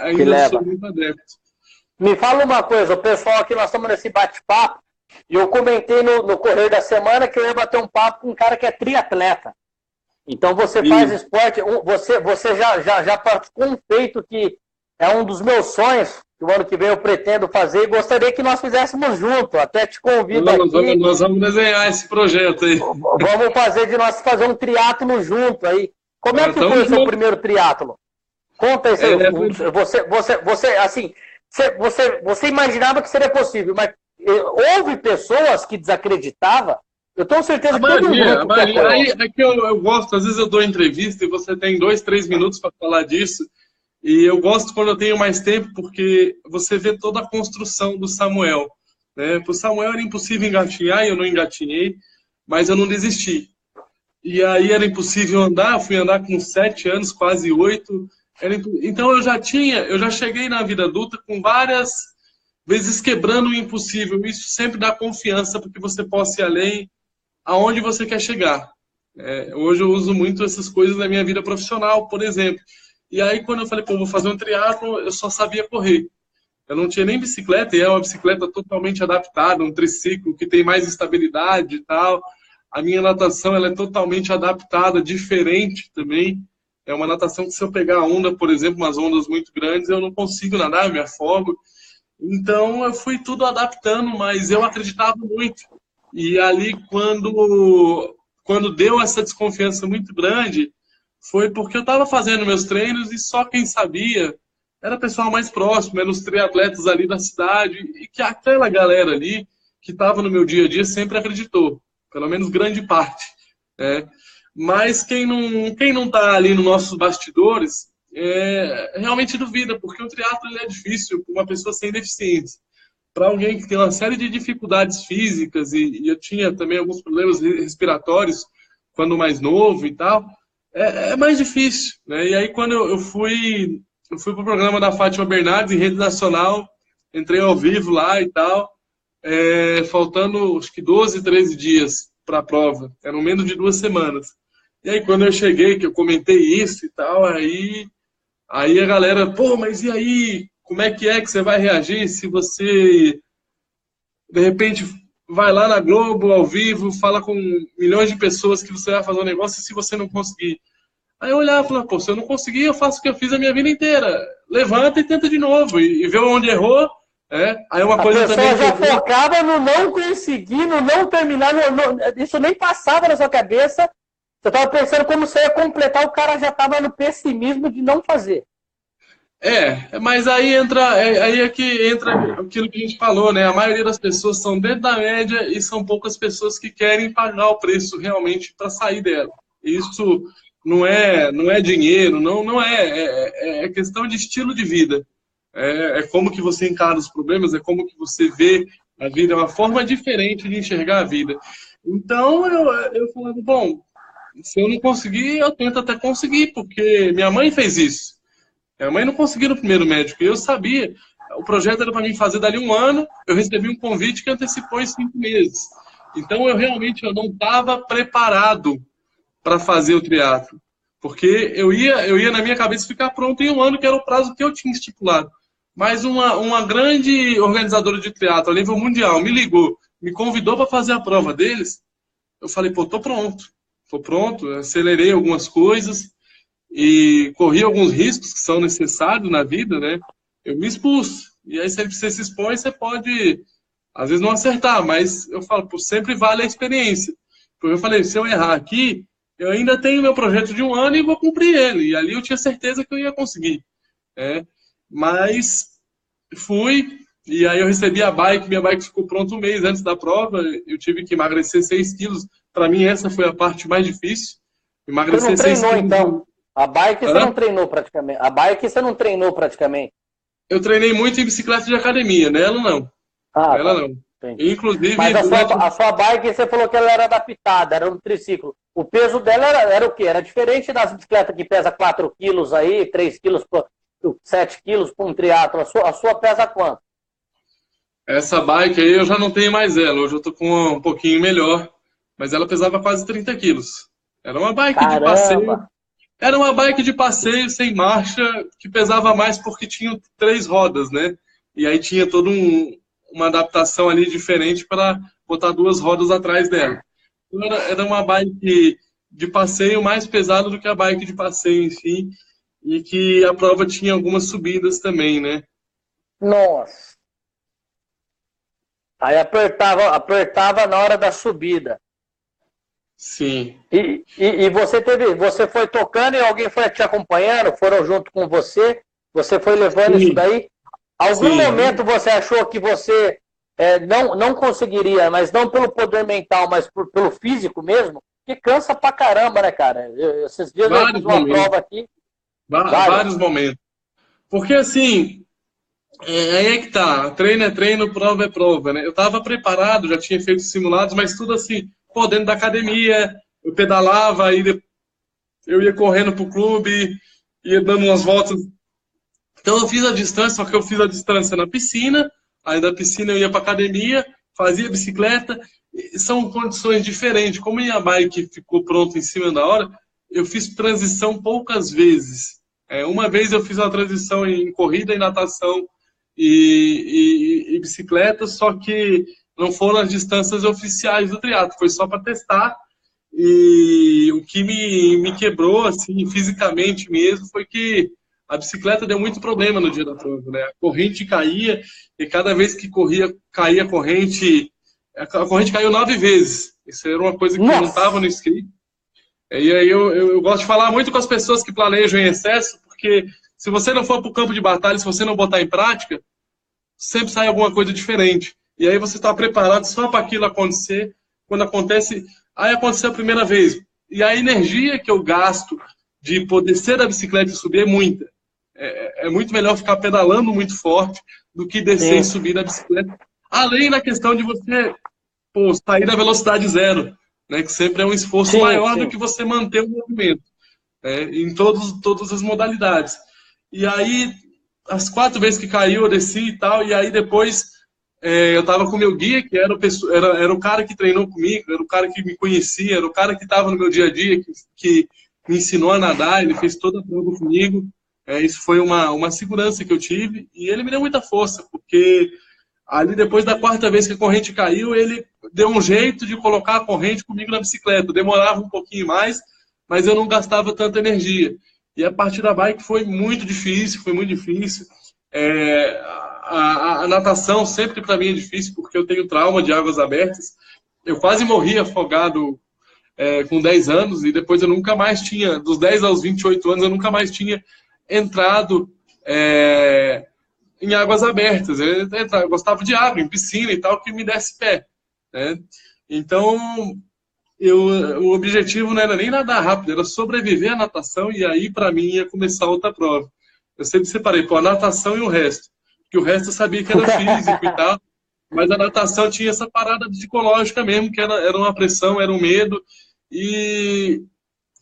ainda sou muito adepto. Me fala uma coisa, o pessoal aqui, nós estamos nesse bate-papo, e eu comentei no correr da semana que eu ia bater um papo com um cara que é triatleta. Então você faz esporte, você já praticou um feito que é um dos meus sonhos, que o ano que vem eu pretendo fazer, e gostaria que nós fizéssemos junto, até te convido aqui. Nós vamos desenhar esse projeto aí. Vamos fazer de nós fazer um triatlo junto aí. Como é que foi o seu primeiro triatlo? Conta isso aí. Você imaginava que seria possível, mas houve pessoas que desacreditavam. Eu tenho certeza que todo mundo. Aí é que eu gosto, às vezes eu dou entrevista e você tem 2, 3 minutos para falar disso. E eu gosto quando eu tenho mais tempo, porque você vê toda a construção do Samuel. Né? Para o Samuel era impossível engatinhar, e eu não engatinhei, mas eu não desisti. E aí era impossível andar, eu fui andar com 7 anos, quase 8. Então eu já cheguei na vida adulta com várias vezes quebrando o impossível. Isso sempre dá confiança para que você possa ir além aonde você quer chegar. Hoje eu uso muito essas coisas na minha vida profissional, por exemplo. E aí quando eu falei, vou fazer um triatlo, eu só sabia correr. Eu não tinha nem bicicleta, e é uma bicicleta totalmente adaptada, um triciclo que tem mais estabilidade e tal. A minha natação ela é totalmente adaptada, diferente também. É uma natação que se eu pegar a onda, por exemplo, umas ondas muito grandes, eu não consigo nadar, eu me afogo. Então eu fui tudo adaptando, mas eu acreditava muito. E ali quando deu essa desconfiança muito grande, foi porque eu estava fazendo meus treinos e só quem sabia era o pessoal mais próximo, eram os triatletas ali da cidade, e que aquela galera ali que estava no meu dia a dia sempre acreditou, pelo menos grande parte. Né? Mas quem não está ali nos nossos bastidores realmente duvida, porque o triatlo ele é difícil para uma pessoa sem deficiência. Para alguém que tem uma série de dificuldades físicas, e eu tinha também alguns problemas respiratórios quando mais novo e tal, é mais difícil. Né? E aí quando eu fui para o programa da Fátima Bernardes, em rede nacional, entrei ao vivo lá e tal, faltando acho que 12, 13 dias para a prova, eram menos de 2 semanas. E aí quando eu cheguei, que eu comentei isso e tal, aí a galera, mas e aí, como é que você vai reagir se você, de repente, vai lá na Globo, ao vivo, fala com milhões de pessoas que você vai fazer um negócio e se você não conseguir? Aí eu olhava e falava, se eu não conseguir, eu faço o que eu fiz a minha vida inteira. Levanta e tenta de novo, e vê onde errou. Aí uma coisa também... A pessoa já focava no não conseguir, no não terminar, isso nem passava na sua cabeça. Você estava pensando como você ia completar, o cara já estava no pessimismo de não fazer. Mas aí é que entra aquilo que a gente falou, né? A maioria das pessoas estão dentro da média e são poucas pessoas que querem pagar o preço realmente para sair dela. Isso não é dinheiro, não é questão de estilo de vida. É como que você encara os problemas, é como que você vê a vida, é uma forma diferente de enxergar a vida. Então eu falava, se eu não conseguir, eu tento até conseguir, porque minha mãe fez isso. Minha mãe não conseguiu no primeiro médico, e eu sabia. O projeto era para mim fazer dali 1 ano, eu recebi um convite que antecipou em 5 meses. Então eu não estava preparado para fazer o triatlo. Porque eu ia na minha cabeça ficar pronto em 1 ano, que era o prazo que eu tinha estipulado. Mas uma grande organizadora de triatlo a nível mundial me ligou, me convidou para fazer a prova deles. Eu falei, tô pronto, acelerei algumas coisas e corri alguns riscos que são necessários na vida, né? Eu me expus. E aí, sempre que você se expõe, você pode, às vezes, não acertar, mas eu falo, pô, sempre vale a experiência. Porque eu falei, se eu errar aqui, eu ainda tenho meu projeto de 1 ano e vou cumprir ele. E ali eu tinha certeza que eu ia conseguir. Né? Mas fui, e aí eu recebi a bike, minha bike ficou pronta 1 mês antes da prova, eu tive que emagrecer 6 quilos. Para mim, essa foi a parte mais difícil. Você não Emagrecer 6 treinou, quilos. então? A bike você Hã? não treinou praticamente. A bike você não treinou praticamente. Eu treinei muito em bicicleta de academia, nela não. Ah, Nela tá. não. Entendi. Inclusive, Mas durante. a sua bike, você falou que ela era adaptada, era um triciclo. O peso dela era o quê? Era diferente das bicicletas que pesa 4 quilos aí, 3 quilos, 7 quilos para um triatlo. A sua pesa quanto? Essa bike aí eu já não tenho mais ela. Hoje eu tô com uma um pouquinho melhor. Mas ela pesava quase 30 quilos. Era uma bike de passeio. Caramba! Era uma bike de passeio sem marcha, que pesava mais porque tinha 3 rodas, né? E aí tinha toda uma adaptação ali diferente para botar 2 rodas atrás dela. Então era uma bike de passeio mais pesada do que a bike de passeio em si. E que a prova tinha algumas subidas também, né? Nossa! Aí apertava na hora da subida. Sim. E você foi tocando e alguém foi te acompanhando, foram junto com você, você foi levando isso Sim. daí. Algum Sim. momento você achou que você não conseguiria, mas não pelo poder mental, mas pelo físico mesmo? Que cansa pra caramba, né, cara? Esses dias eu fiz Vários uma momentos. prova aqui, Vários várias. momentos. Porque assim, aí é que tá. Treino é treino, prova é prova, né? Eu tava preparado, já tinha feito simulados, mas tudo assim, pô, dentro da academia, eu pedalava, aí eu ia correndo pro clube, ia dando umas voltas. Então eu fiz a distância, só que eu fiz a distância na piscina, aí da piscina eu ia pra academia, fazia bicicleta, e são condições diferentes. Como a minha bike ficou pronta em cima da hora, eu fiz transição poucas vezes. Uma vez eu fiz uma transição em corrida e natação e bicicleta, só que não foram as distâncias oficiais do triatlo, foi só para testar. E o que me quebrou, assim, fisicamente mesmo, foi que a bicicleta deu muito problema no dia da prova, né? A corrente caía, e cada vez que corria, caía a corrente caiu 9 vezes. Isso era uma coisa que não estava Nossa! no script. E aí eu gosto de falar muito com as pessoas que planejam em excesso, porque se você não for para o campo de batalha, se você não botar em prática, sempre sai alguma coisa diferente. E aí você está preparado só para aquilo acontecer. Quando acontece, aí aconteceu a primeira vez. E a energia que eu gasto de poder descer da bicicleta e subir é muita. É muito melhor ficar pedalando muito forte do que descer e Sim, subir da bicicleta. Além da questão de você, pô, sair da velocidade zero, né, que sempre é um esforço sim, maior do sim. que você manter o movimento, né, em todas as modalidades. E aí, as 4 vezes que caiu, eu desci e tal, e aí depois eu tava com o meu guia, que era o cara que treinou comigo, era o cara que me conhecia, era o cara que estava no meu dia a dia, que me ensinou a nadar, ele fez toda a prova comigo. Isso foi uma segurança que eu tive, e ele me deu muita força, porque ali depois da 4ª vez que a corrente caiu, ele deu um jeito de colocar a corrente comigo na bicicleta. Demorava um pouquinho mais, mas eu não gastava tanta energia. E a partir da bike foi muito difícil, foi muito difícil. A natação sempre para mim é difícil, porque eu tenho trauma de águas abertas. Eu quase morri afogado com 10 anos, e depois eu nunca mais tinha, dos 10 aos 28 anos, eu nunca mais tinha entrado em águas abertas. Eu gostava de água, em piscina e tal, que me desse pé. Né? Então, o objetivo não era nem nadar rápido, era sobreviver à natação, e aí, para mim, ia começar outra prova. Eu sempre separei, pô, a natação e o resto. Porque o resto eu sabia que era físico e tal, mas a natação tinha essa parada psicológica mesmo, que era uma pressão, era um medo. E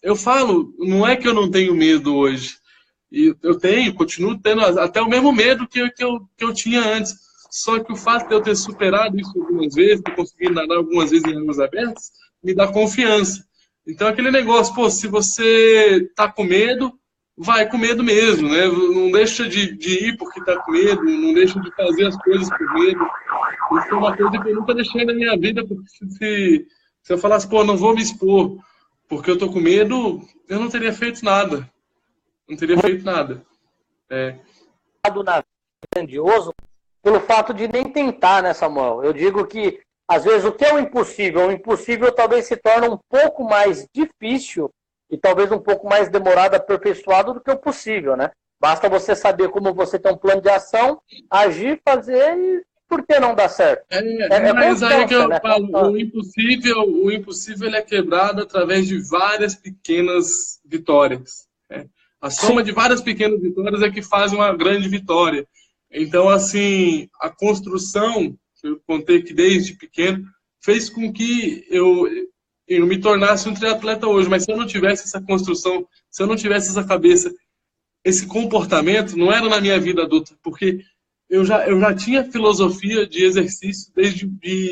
eu falo, não é que eu não tenho medo hoje. E eu continuo tendo até o mesmo medo que eu tinha antes. Só que o fato de eu ter superado isso algumas vezes, ter conseguido nadar algumas vezes em águas abertas, me dá confiança. Então, aquele negócio, pô, se você tá com medo, vai com medo mesmo, né? Não deixa de ir porque tá com medo, não deixa de fazer as coisas por medo. Isso é uma coisa que eu nunca deixei na minha vida, porque se eu falasse, pô, não vou me expor porque eu tô com medo, eu não teria feito nada. não teria feito nada. Na vida grandioso pelo fato de nem tentar, né, Samuel? Eu digo que, às vezes, o que é o impossível talvez se torne um pouco mais difícil e talvez um pouco mais demorado, aperfeiçoado do que o possível, né? Basta você saber como você tem um plano de ação, agir, fazer e por que não dar certo? Mas aí que eu né? falo, o impossível ele é quebrado através de várias pequenas vitórias. Né? A soma de várias pequenas vitórias é que faz uma grande vitória. Então, assim, a construção, eu contei que desde pequeno, fez com que eu me tornasse um triatleta hoje. Mas se eu não tivesse essa construção, se eu não tivesse essa cabeça, esse comportamento, não era na minha vida adulta, porque eu já tinha filosofia de exercício desde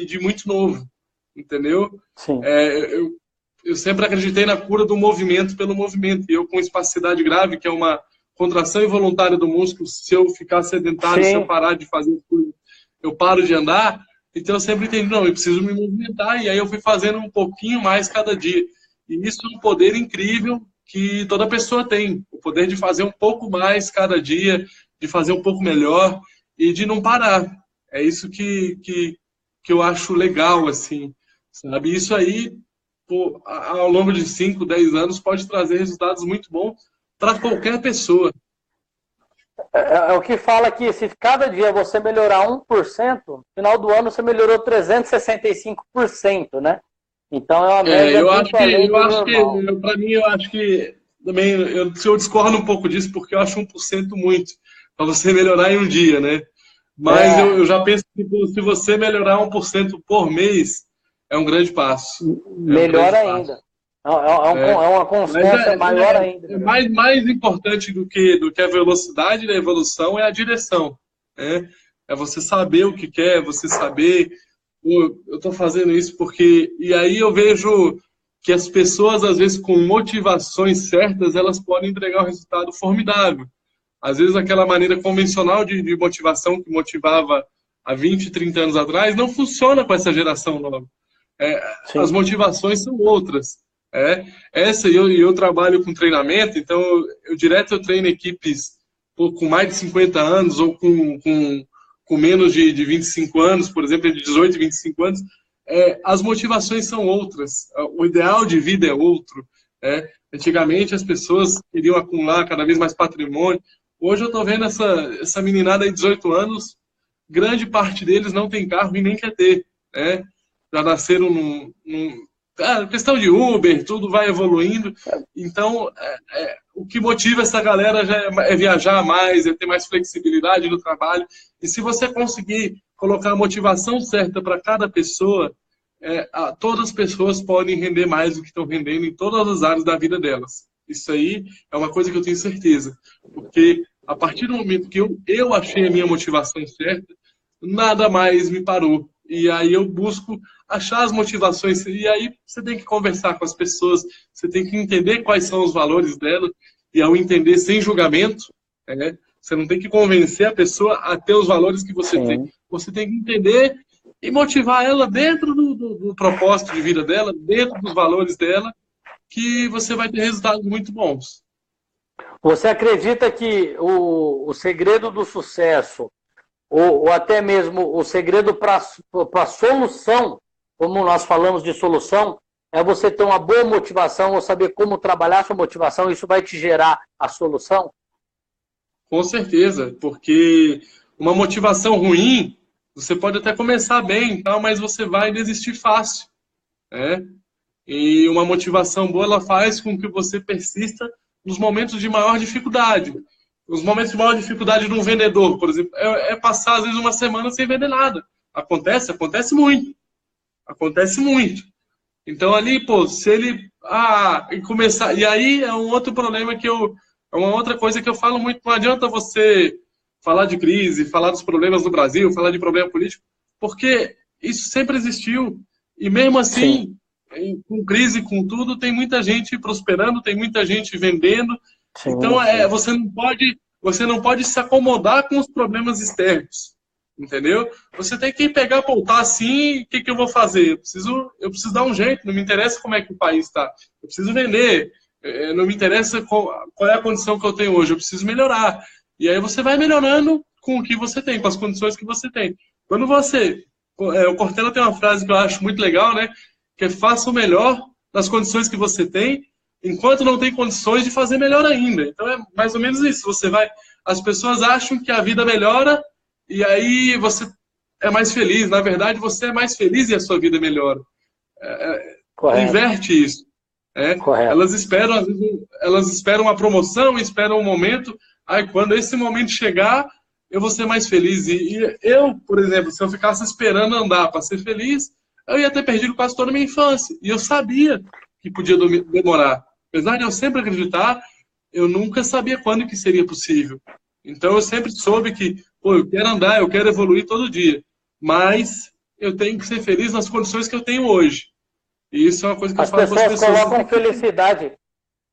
de muito novo, entendeu? Sim. Eu sempre acreditei na cura do movimento pelo movimento. E eu, com espasticidade grave, que é uma contração involuntária do músculo, se eu ficar sedentário, Sim. se eu parar de fazer coisa, eu paro de andar. Então eu sempre entendi, não, eu preciso me movimentar. E aí eu fui fazendo um pouquinho mais cada dia. E isso é um poder incrível que toda pessoa tem. O poder de fazer um pouco mais cada dia, de fazer um pouco melhor e de não parar. É isso que eu acho legal, assim, sabe? Isso aí, pô, ao longo de 5, 10 anos, pode trazer resultados muito bons para qualquer pessoa. É o que fala que se cada dia você melhorar 1%, no final do ano você melhorou 365%, né? Então é uma média muito além do normal. Para mim, eu acho que também, eu discordo um pouco disso, porque eu acho 1% muito, para você melhorar em um dia, né? Mas eu já penso que se você melhorar 1% por mês, é um grande passo. Melhor ainda. É uma constância maior ainda. Mais importante do que a velocidade da evolução é a direção. Né? É você saber o que quer, você saber, eu estou fazendo isso porque... E aí eu vejo que as pessoas, às vezes, com motivações certas, elas podem entregar um resultado formidável. Às vezes aquela maneira convencional de motivação que motivava há 20, 30 anos atrás não funciona com essa geração nova. As motivações são outras. Eu trabalho com treinamento, então eu treino equipes com mais de 50 anos ou com menos de 25 anos, por exemplo, de 18 e 25 anos. As motivações são outras, o ideal de vida é outro. Antigamente as pessoas queriam acumular cada vez mais patrimônio. Hoje eu estou vendo essa meninada de 18 anos, grande parte deles não tem carro e nem quer ter. Já nasceram questão de Uber, tudo vai evoluindo. Então, o que motiva essa galera já é viajar mais, é ter mais flexibilidade no trabalho. E se você conseguir colocar a motivação certa para cada pessoa, todas as pessoas podem render mais do que estão rendendo em todas as áreas da vida delas. Isso aí é uma coisa que eu tenho certeza. Porque a partir do momento que eu achei a minha motivação certa, nada mais me parou. E aí eu busco achar as motivações. E aí você tem que conversar com as pessoas, você tem que entender quais são os valores dela. E ao entender sem julgamento, você não tem que convencer a pessoa a ter os valores que você tem. Você tem que entender e motivar ela dentro do propósito de vida dela, dentro dos valores dela, que você vai ter resultados muito bons. Você acredita que o segredo do sucesso, ou até mesmo o segredo para a solução, como nós falamos de solução, é você ter uma boa motivação ou saber como trabalhar a sua motivação, isso vai te gerar a solução? Com certeza, porque uma motivação ruim, você pode até começar bem, mas você vai desistir fácil. E uma motivação boa, ela faz com que você persista nos momentos de maior dificuldade. Os momentos de maior dificuldade de um vendedor, por exemplo, passar às vezes uma semana sem vender nada. Acontece muito. Acontece muito. Então ali, se ele começar... E aí é um outro problema é uma outra coisa que eu falo muito. Não adianta você falar de crise, falar dos problemas no Brasil, falar de problema político, porque isso sempre existiu. E mesmo assim, com crise, com tudo, tem muita gente prosperando, tem muita gente vendendo. Então, você não pode se acomodar com os problemas externos, entendeu? Você tem que pegar, voltar assim, o que eu vou fazer? Eu preciso dar um jeito, não me interessa como é que o país está. Eu preciso vender. Não me interessa qual é a condição que eu tenho hoje, eu preciso melhorar. E aí você vai melhorando com o que você tem, com as condições que você tem. Quando você... o Cortella tem uma frase que eu acho muito legal, né? Que é faça o melhor nas condições que você tem, enquanto não tem condições de fazer melhor ainda. Então é mais ou menos isso. Você vai... As pessoas acham que a vida melhora e aí você é mais feliz. Na verdade, você é mais feliz e a sua vida melhora. Inverte isso. Elas esperam, às vezes, elas esperam uma promoção, esperam um momento. Aí quando esse momento chegar, eu vou ser mais feliz. E eu, por exemplo, se eu ficasse esperando andar para ser feliz, eu ia ter perdido quase toda a minha infância. E eu sabia que podia demorar. Apesar de eu sempre acreditar, eu nunca sabia quando que seria possível. Então eu sempre soube que, pô, eu quero andar, eu quero evoluir todo dia. Mas eu tenho que ser feliz nas condições que eu tenho hoje. E isso é uma coisa que eu falo para as pessoas. Colocam felicidade.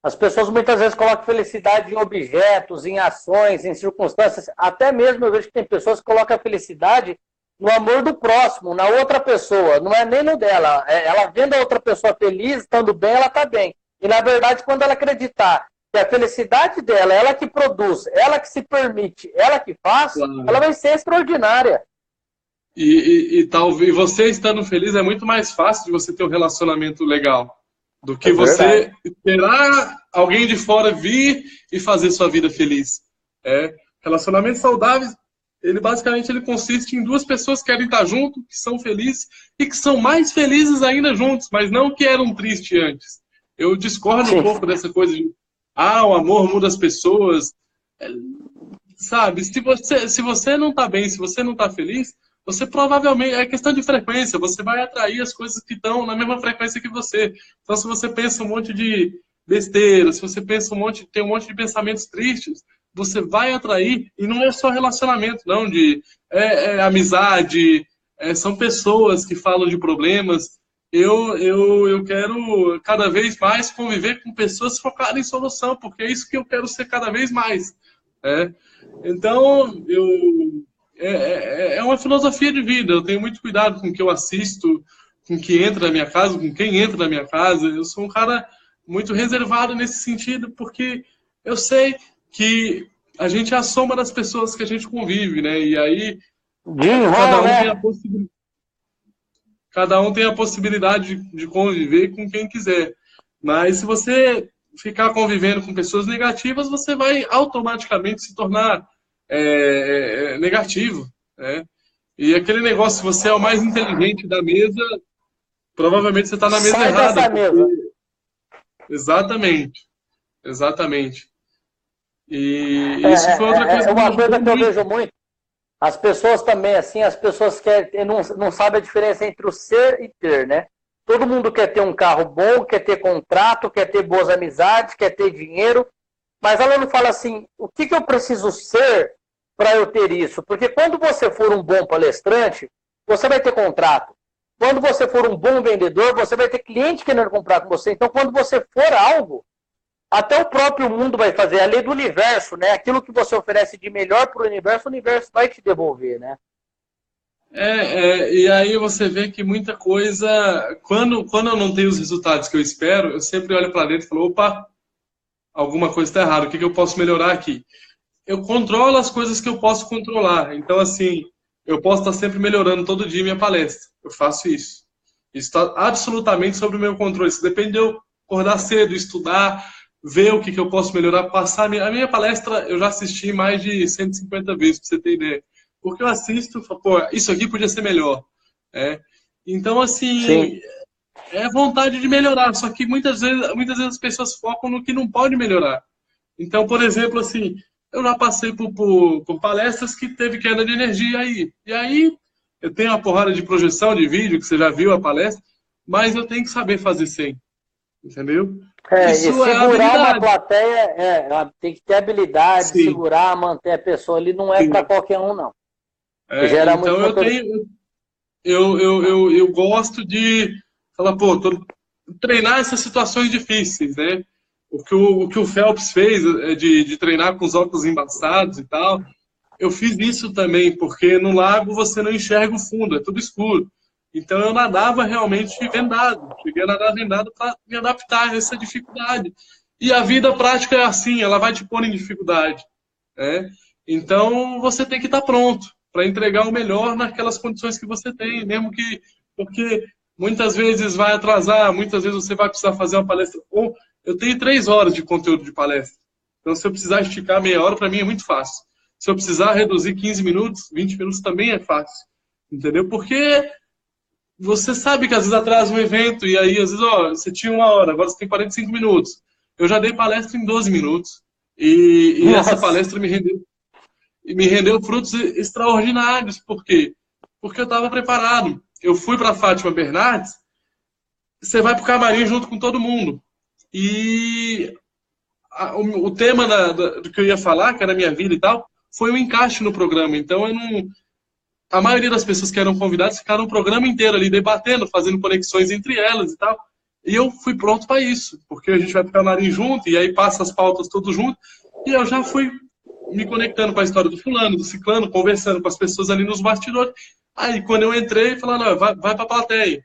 As pessoas muitas vezes colocam felicidade em objetos, em ações, em circunstâncias. Até mesmo eu vejo que tem pessoas que colocam a felicidade no amor do próximo, na outra pessoa. Não é nem no dela. Ela vendo a outra pessoa feliz, estando bem, ela está bem. E na verdade, quando ela acreditar que a felicidade dela, ela que produz, ela que se permite, ela que faz, claro, ela vai ser extraordinária. E talvez você estando feliz é muito mais fácil de você ter um relacionamento legal do que você esperar alguém de fora vir e fazer sua vida feliz. Relacionamentos saudáveis, ele basicamente consiste em duas pessoas que querem estar juntos, que são felizes e que são mais felizes ainda juntos, mas não que eram tristes antes. Eu discordo um pouco dessa coisa de o amor muda as pessoas. Sabe, se você não está bem, se você não está feliz, você provavelmente, é questão de frequência, você vai atrair as coisas que estão na mesma frequência que você. Então, se você pensa um monte de besteira, se você pensa tem um monte de pensamentos tristes, você vai atrair, e não é só relacionamento, não, amizade, são pessoas que falam de problemas. Eu quero cada vez mais conviver com pessoas focadas em solução, porque é isso que eu quero ser cada vez mais. Então, é uma filosofia de vida. Eu tenho muito cuidado com o que eu assisto, com o que entra na minha casa, com quem entra na minha casa. Eu sou um cara muito reservado nesse sentido, porque eu sei que a gente é a soma das pessoas que a gente convive, né? E aí, cada um tem a possibilidade de conviver com quem quiser. Mas se você ficar convivendo com pessoas negativas, você vai automaticamente se tornar negativo. E aquele negócio, se você é o mais inteligente da mesa, provavelmente você está na mesa errada. Dessa mesa. Exatamente. E isso foi outra coisa. Uma coisa que eu vejo muito. As pessoas também, assim, as pessoas não sabem a diferença entre o ser e ter, né? Todo mundo quer ter um carro bom, quer ter contrato, quer ter boas amizades, quer ter dinheiro, mas ela não fala assim, o que eu preciso ser para eu ter isso? Porque quando você for um bom palestrante, você vai ter contrato. Quando você for um bom vendedor, você vai ter cliente querendo comprar com você. Então, quando você for algo, até o próprio mundo vai fazer, a lei do universo, né? Aquilo que você oferece de melhor para o universo vai te devolver, né? E aí você vê que muita coisa, quando eu não tenho os resultados que eu espero, eu sempre olho para dentro e falo, opa, alguma coisa está errada, o que eu posso melhorar aqui? Eu controlo as coisas que eu posso controlar. Então, assim, eu posso estar sempre melhorando todo dia minha palestra. Eu faço isso. Isso está absolutamente sob o meu controle. Isso depende de eu acordar cedo, estudar, ver o que eu posso melhorar, passar. A minha palestra eu já assisti mais de 150 vezes, para você ter ideia. Porque eu assisto e falo, pô, isso aqui podia ser melhor. Então, assim, é vontade de melhorar. Só que muitas vezes as pessoas focam no que não pode melhorar. Então, por exemplo, assim, eu já passei por palestras que teve queda de energia aí. E aí, eu tenho uma porrada de projeção de vídeo, que você já viu a palestra, mas eu tenho que saber fazer sem. Entendeu? Isso e segurar uma plateia, tem que ter habilidade, segurar, manter a pessoa ali, não é para qualquer um, não. Então eu gosto de falar, treinar essas situações difíceis, né? O que o Phelps fez de treinar com os óculos embaçados e tal, eu fiz isso também, porque no lago você não enxerga o fundo, é tudo escuro. Então eu nadava realmente vendado. Cheguei a nadar vendado para me adaptar a essa dificuldade. E a vida prática é assim, ela vai te pôr em dificuldade, né? Então, você tem que estar pronto para entregar o melhor naquelas condições que você tem, mesmo que... Porque muitas vezes vai atrasar, muitas vezes você vai precisar fazer uma palestra. Ou eu tenho 3 horas de conteúdo de palestra. Então, se eu precisar esticar meia hora, para mim é muito fácil. Se eu precisar reduzir 15 minutos, 20 minutos também é fácil. Entendeu? Porque você sabe que às vezes atrasa um evento e aí, às vezes, ó, você tinha 1 hora, agora você tem 45 minutos. Eu já dei palestra em 12 minutos. E essa palestra me rendeu frutos extraordinários. Por quê? Porque eu estava preparado. Eu fui para a Fátima Bernardes, você vai para o camarim junto com todo mundo. E o tema do que eu ia falar, que era a minha vida e tal, foi um encaixe no programa. Então, eu não... A maioria das pessoas que eram convidadas ficaram o programa inteiro ali debatendo, fazendo conexões entre elas e tal. E eu fui pronto para isso, porque a gente vai para o camarim junto, e aí passa as pautas tudo junto, e eu já fui me conectando com a história do fulano, do ciclano, conversando com as pessoas ali nos bastidores. Aí, quando eu entrei, falaram, vai para a plateia.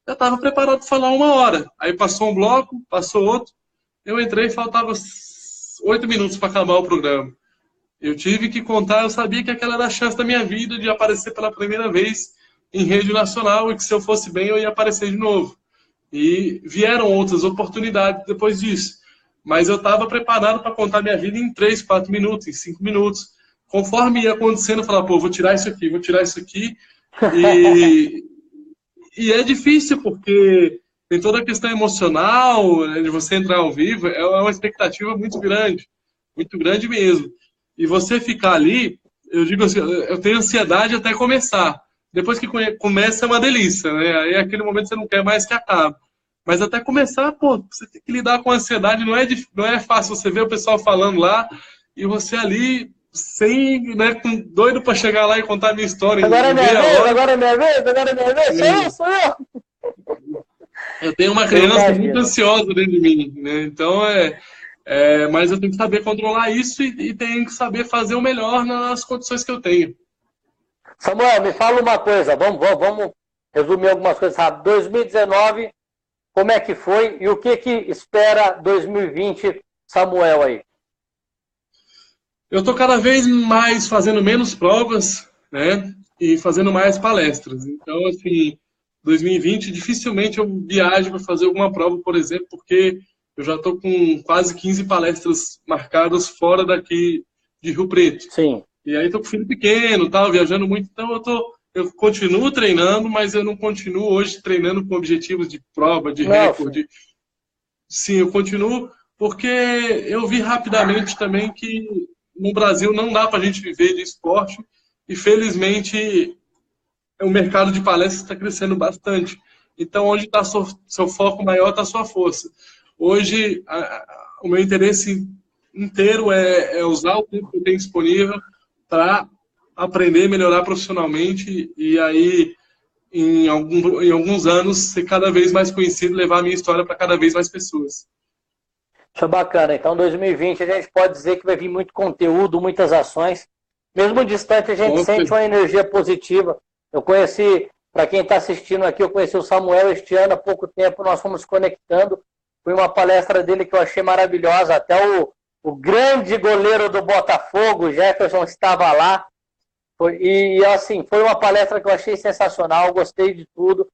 Eu estava preparado para falar 1 hora. Aí passou um bloco, passou outro. Eu entrei e faltava 8 minutos para acabar o programa. Eu tive que contar, eu sabia que aquela era a chance da minha vida de aparecer pela primeira vez em rede nacional e que se eu fosse bem eu ia aparecer de novo. E vieram outras oportunidades depois disso. Mas eu estava preparado para contar minha vida em 3, 4 minutos, em 5 minutos. Conforme ia acontecendo, eu falava, pô, vou tirar isso aqui, vou tirar isso aqui. E é difícil, porque tem toda a questão emocional, né, de você entrar ao vivo, é uma expectativa muito grande mesmo. E você ficar ali, eu digo assim, eu tenho ansiedade até começar. Depois que começa é uma delícia, né? Aí é aquele momento que você não quer mais que acabe. Mas até começar, pô, você tem que lidar com a ansiedade, não é fácil você ver o pessoal falando lá e você ali sem, né, doido para chegar lá e contar a minha história. Agora é minha vez, agora é minha vez, agora é minha vez, sou eu. Eu tenho uma criança muito ansiosa dentro de mim, né? Então mas eu tenho que saber controlar isso e tenho que saber fazer o melhor nas condições que eu tenho. Samuel, me fala uma coisa, vamos resumir algumas coisas rápido. 2019, como é que foi e o que espera 2020, Samuel, aí? Eu estou cada vez mais fazendo menos provas, né? E fazendo mais palestras. Então, assim, 2020, dificilmente eu viajo para fazer alguma prova, por exemplo, porque eu já estou com quase 15 palestras marcadas fora daqui de Rio Preto. Sim. E aí estou com filho pequeno, tal, viajando muito, então eu continuo treinando, mas eu não continuo hoje treinando com objetivos de prova, de recorde. Sim, eu continuo porque eu vi rapidamente também que no Brasil não dá para a gente viver de esporte e felizmente o mercado de palestras está crescendo bastante. Então, onde está seu foco maior, está a sua força. Hoje, o meu interesse inteiro é usar o tempo que eu tenho disponível para aprender, melhorar profissionalmente e aí, em alguns anos, ser cada vez mais conhecido, levar a minha história para cada vez mais pessoas. Isso é bacana. Então, 2020, a gente pode dizer que vai vir muito conteúdo, muitas ações. Mesmo distante, a gente sente uma energia positiva. Eu conheci, para quem está assistindo aqui, eu conheci o Samuel este ano, há pouco tempo, nós fomos conectando. Foi uma palestra dele que eu achei maravilhosa. Até o grande goleiro do Botafogo, Jefferson, estava lá. Assim, foi uma palestra que eu achei sensacional, gostei de tudo.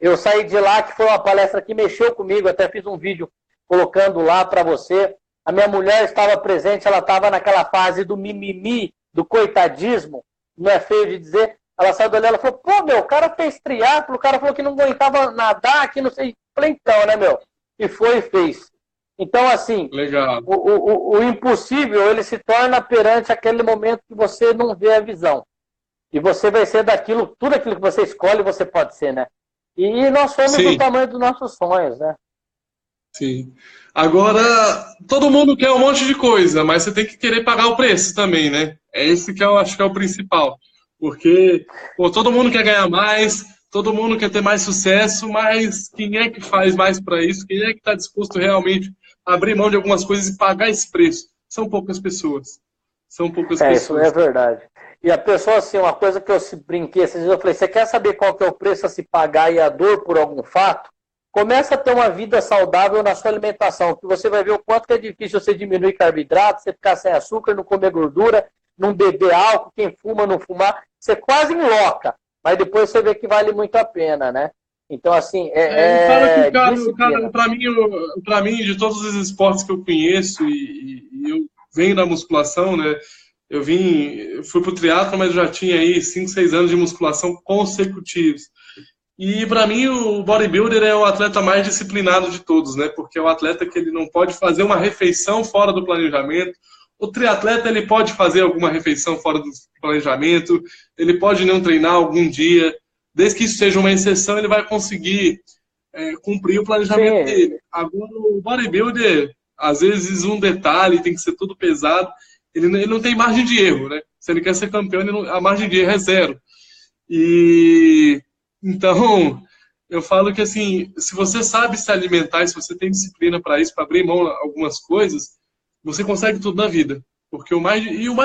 Eu saí de lá, que foi uma palestra que mexeu comigo, até fiz um vídeo colocando lá para você. A minha mulher estava presente, ela estava naquela fase do mimimi, do coitadismo, não é feio de dizer. Ela saiu dali, ela falou, pô, meu, o cara fez triatlo, o cara falou que não aguentava nadar, que não sei. Falei, então, né, meu? E foi e fez. Então, assim, legal. O impossível, ele se torna perante aquele momento que você não vê a visão. E você vai ser daquilo, tudo aquilo que você escolhe, você pode ser, né? E nós somos do tamanho dos nossos sonhos, né? Sim. Agora, todo mundo quer um monte de coisa, mas você tem que querer pagar o preço também, né? É esse que eu acho que é o principal. Porque, pô, todo mundo quer ganhar mais, todo mundo quer ter mais sucesso, mas quem é que faz mais para isso? Quem é que está disposto realmente a abrir mão de algumas coisas e pagar esse preço? São poucas pessoas. São poucas pessoas. Isso é verdade. E a pessoa, assim, uma coisa que eu brinquei esses dias, eu falei, você quer saber qual que é o preço a se pagar e a dor por algum fato? começa a ter uma vida saudável na sua alimentação, que você vai ver o quanto que é difícil você diminuir carboidrato, você ficar sem açúcar, não comer gordura, não beber álcool, quem fuma, não fumar, você quase enloca, mas depois você vê que vale muito a pena, né? Então, assim, cara, para mim, de todos os esportes que eu conheço e eu venho da musculação, né? Fui pro triatlo, mas já tinha aí 5, 6 anos de musculação consecutivos. E para mim o bodybuilder é o atleta mais disciplinado de todos, né? Porque é o atleta que ele não pode fazer uma refeição fora do planejamento. O triatleta ele pode fazer alguma refeição fora do planejamento, ele pode não treinar algum dia, desde que isso seja uma exceção, ele vai conseguir cumprir o planejamento dele. Agora o bodybuilder, às vezes um detalhe tem que ser tudo pesado, ele não tem margem de erro, né? Se ele quer ser campeão, a margem de erro é zero. Então, eu falo que assim, se você sabe se alimentar, se você tem disciplina para isso, para abrir mão de algumas coisas, você consegue tudo na vida. Porque o mais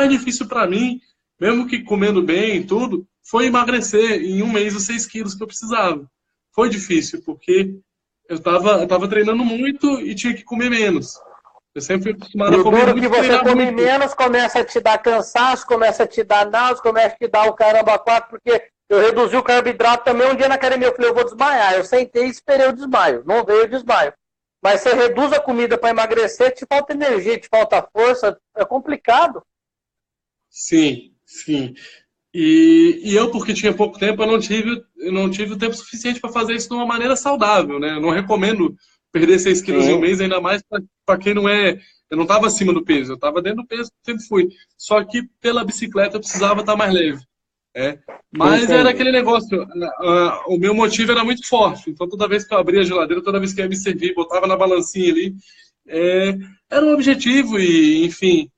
difícil para mim, mesmo que comendo bem e tudo, foi emagrecer em um mês os 6 quilos que eu precisava. Foi difícil, porque eu tava treinando muito e tinha que comer menos. Eu sempre fui acostumado a comer muito. Que você come menos, começa a te dar cansaço, começa a te dar náusea, começa a te dar o caramba 4, porque eu reduzi o carboidrato também um dia na academia. Eu falei, eu vou desmaiar. Eu sentei e esperei o desmaio. Não veio o desmaio. Mas você reduz a comida para emagrecer, te falta energia, te falta força. É complicado. Sim, sim. E eu, porque tinha pouco tempo, eu não tive o tempo suficiente para fazer isso de uma maneira saudável, né? Eu não recomendo perder 6 quilos em um mês, ainda mais para quem não é... Eu não estava acima do peso, eu estava dentro do peso, sempre fui. Só que pela bicicleta eu precisava estar mais leve. Mas era aquele negócio, o meu motivo era muito forte, então toda vez que eu abria a geladeira, toda vez que eu ia me servir, botava na balancinha ali, era um objetivo e, enfim,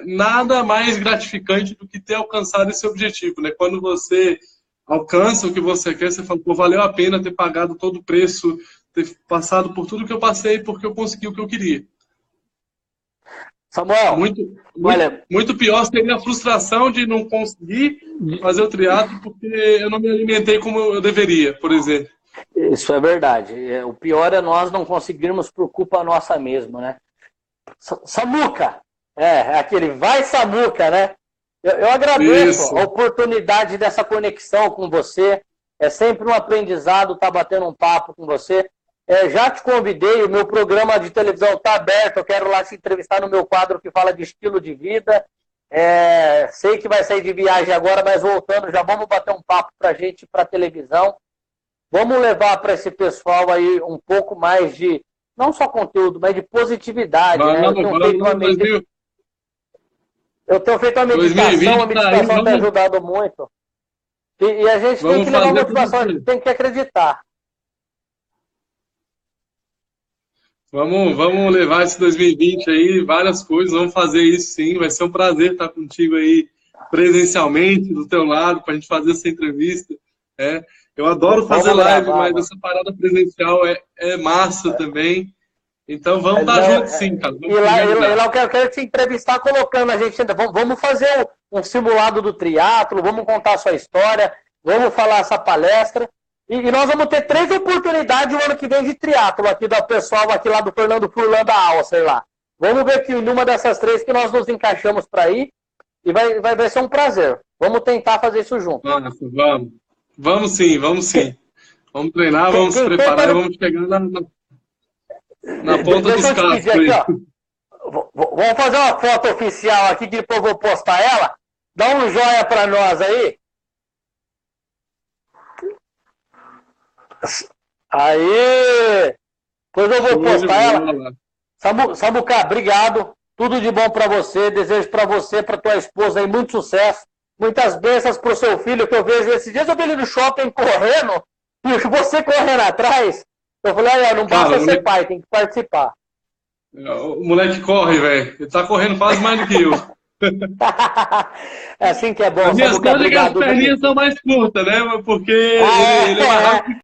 nada mais gratificante do que ter alcançado esse objetivo, né? Quando você alcança o que você quer, você fala, pô, valeu a pena ter pagado todo o preço, ter passado por tudo que eu passei, porque eu consegui o que eu queria. Samuel, muito pior seria a frustração de não conseguir fazer o triatlo porque eu não me alimentei como eu deveria, por exemplo. Isso é verdade. O pior é nós não conseguirmos por culpa nossa mesmo, né? Samuca! Aquele vai Samuca, né? Eu agradeço a oportunidade dessa conexão com você. É sempre um aprendizado estar batendo um papo com você. Já te convidei, o meu programa de televisão está aberto, eu quero lá te entrevistar no meu quadro que fala de estilo de vida. Sei que vai sair de viagem agora, mas voltando, já vamos bater um papo para a gente, para a televisão. Vamos levar para esse pessoal aí um pouco mais de, não só conteúdo, mas de positividade. Né? Eu tenho feito uma meditação, a meditação tem ajudado muito. E a gente tem que levar a motivação, a gente tem que acreditar. Vamos levar esse 2020 aí, várias coisas, vamos fazer isso sim, vai ser um prazer estar contigo aí presencialmente, do teu lado, para a gente fazer essa entrevista. Eu adoro fazer live, mas essa parada presencial é massa também, então vamos estar juntos sim, cara. E lá eu quero te entrevistar colocando a gente ainda, vamos fazer um simulado do triatlo, vamos contar a sua história, vamos falar essa palestra. E nós vamos ter 3 oportunidades no ano que vem de triatlo aqui do pessoal aqui lá do Fernando Furlan da Alcer lá. Vamos ver que numa dessas 3 que nós nos encaixamos para ir e vai ser um prazer. Vamos tentar fazer isso junto. Vamos. Vamos sim. Vamos treinar, vamos se preparar e vamos chegar na ponta dos cascos. Vamos fazer uma foto oficial aqui que depois eu vou postar ela. Dá um joia para nós aí. Aí! Depois eu vou postar ela. Samuca, obrigado. Tudo de bom para você. Desejo para você, para tua esposa aí, muito sucesso. Muitas bênçãos para o seu filho, que eu vejo esses dias. Eu vi ele no shopping correndo, e você correndo atrás. Eu falei, não basta ser pai, tem que participar. O moleque corre, velho. Ele tá correndo quase mais do que eu. É assim que é bom. As minhas perninhas são mais curtas, né? Porque ele é mais rápido.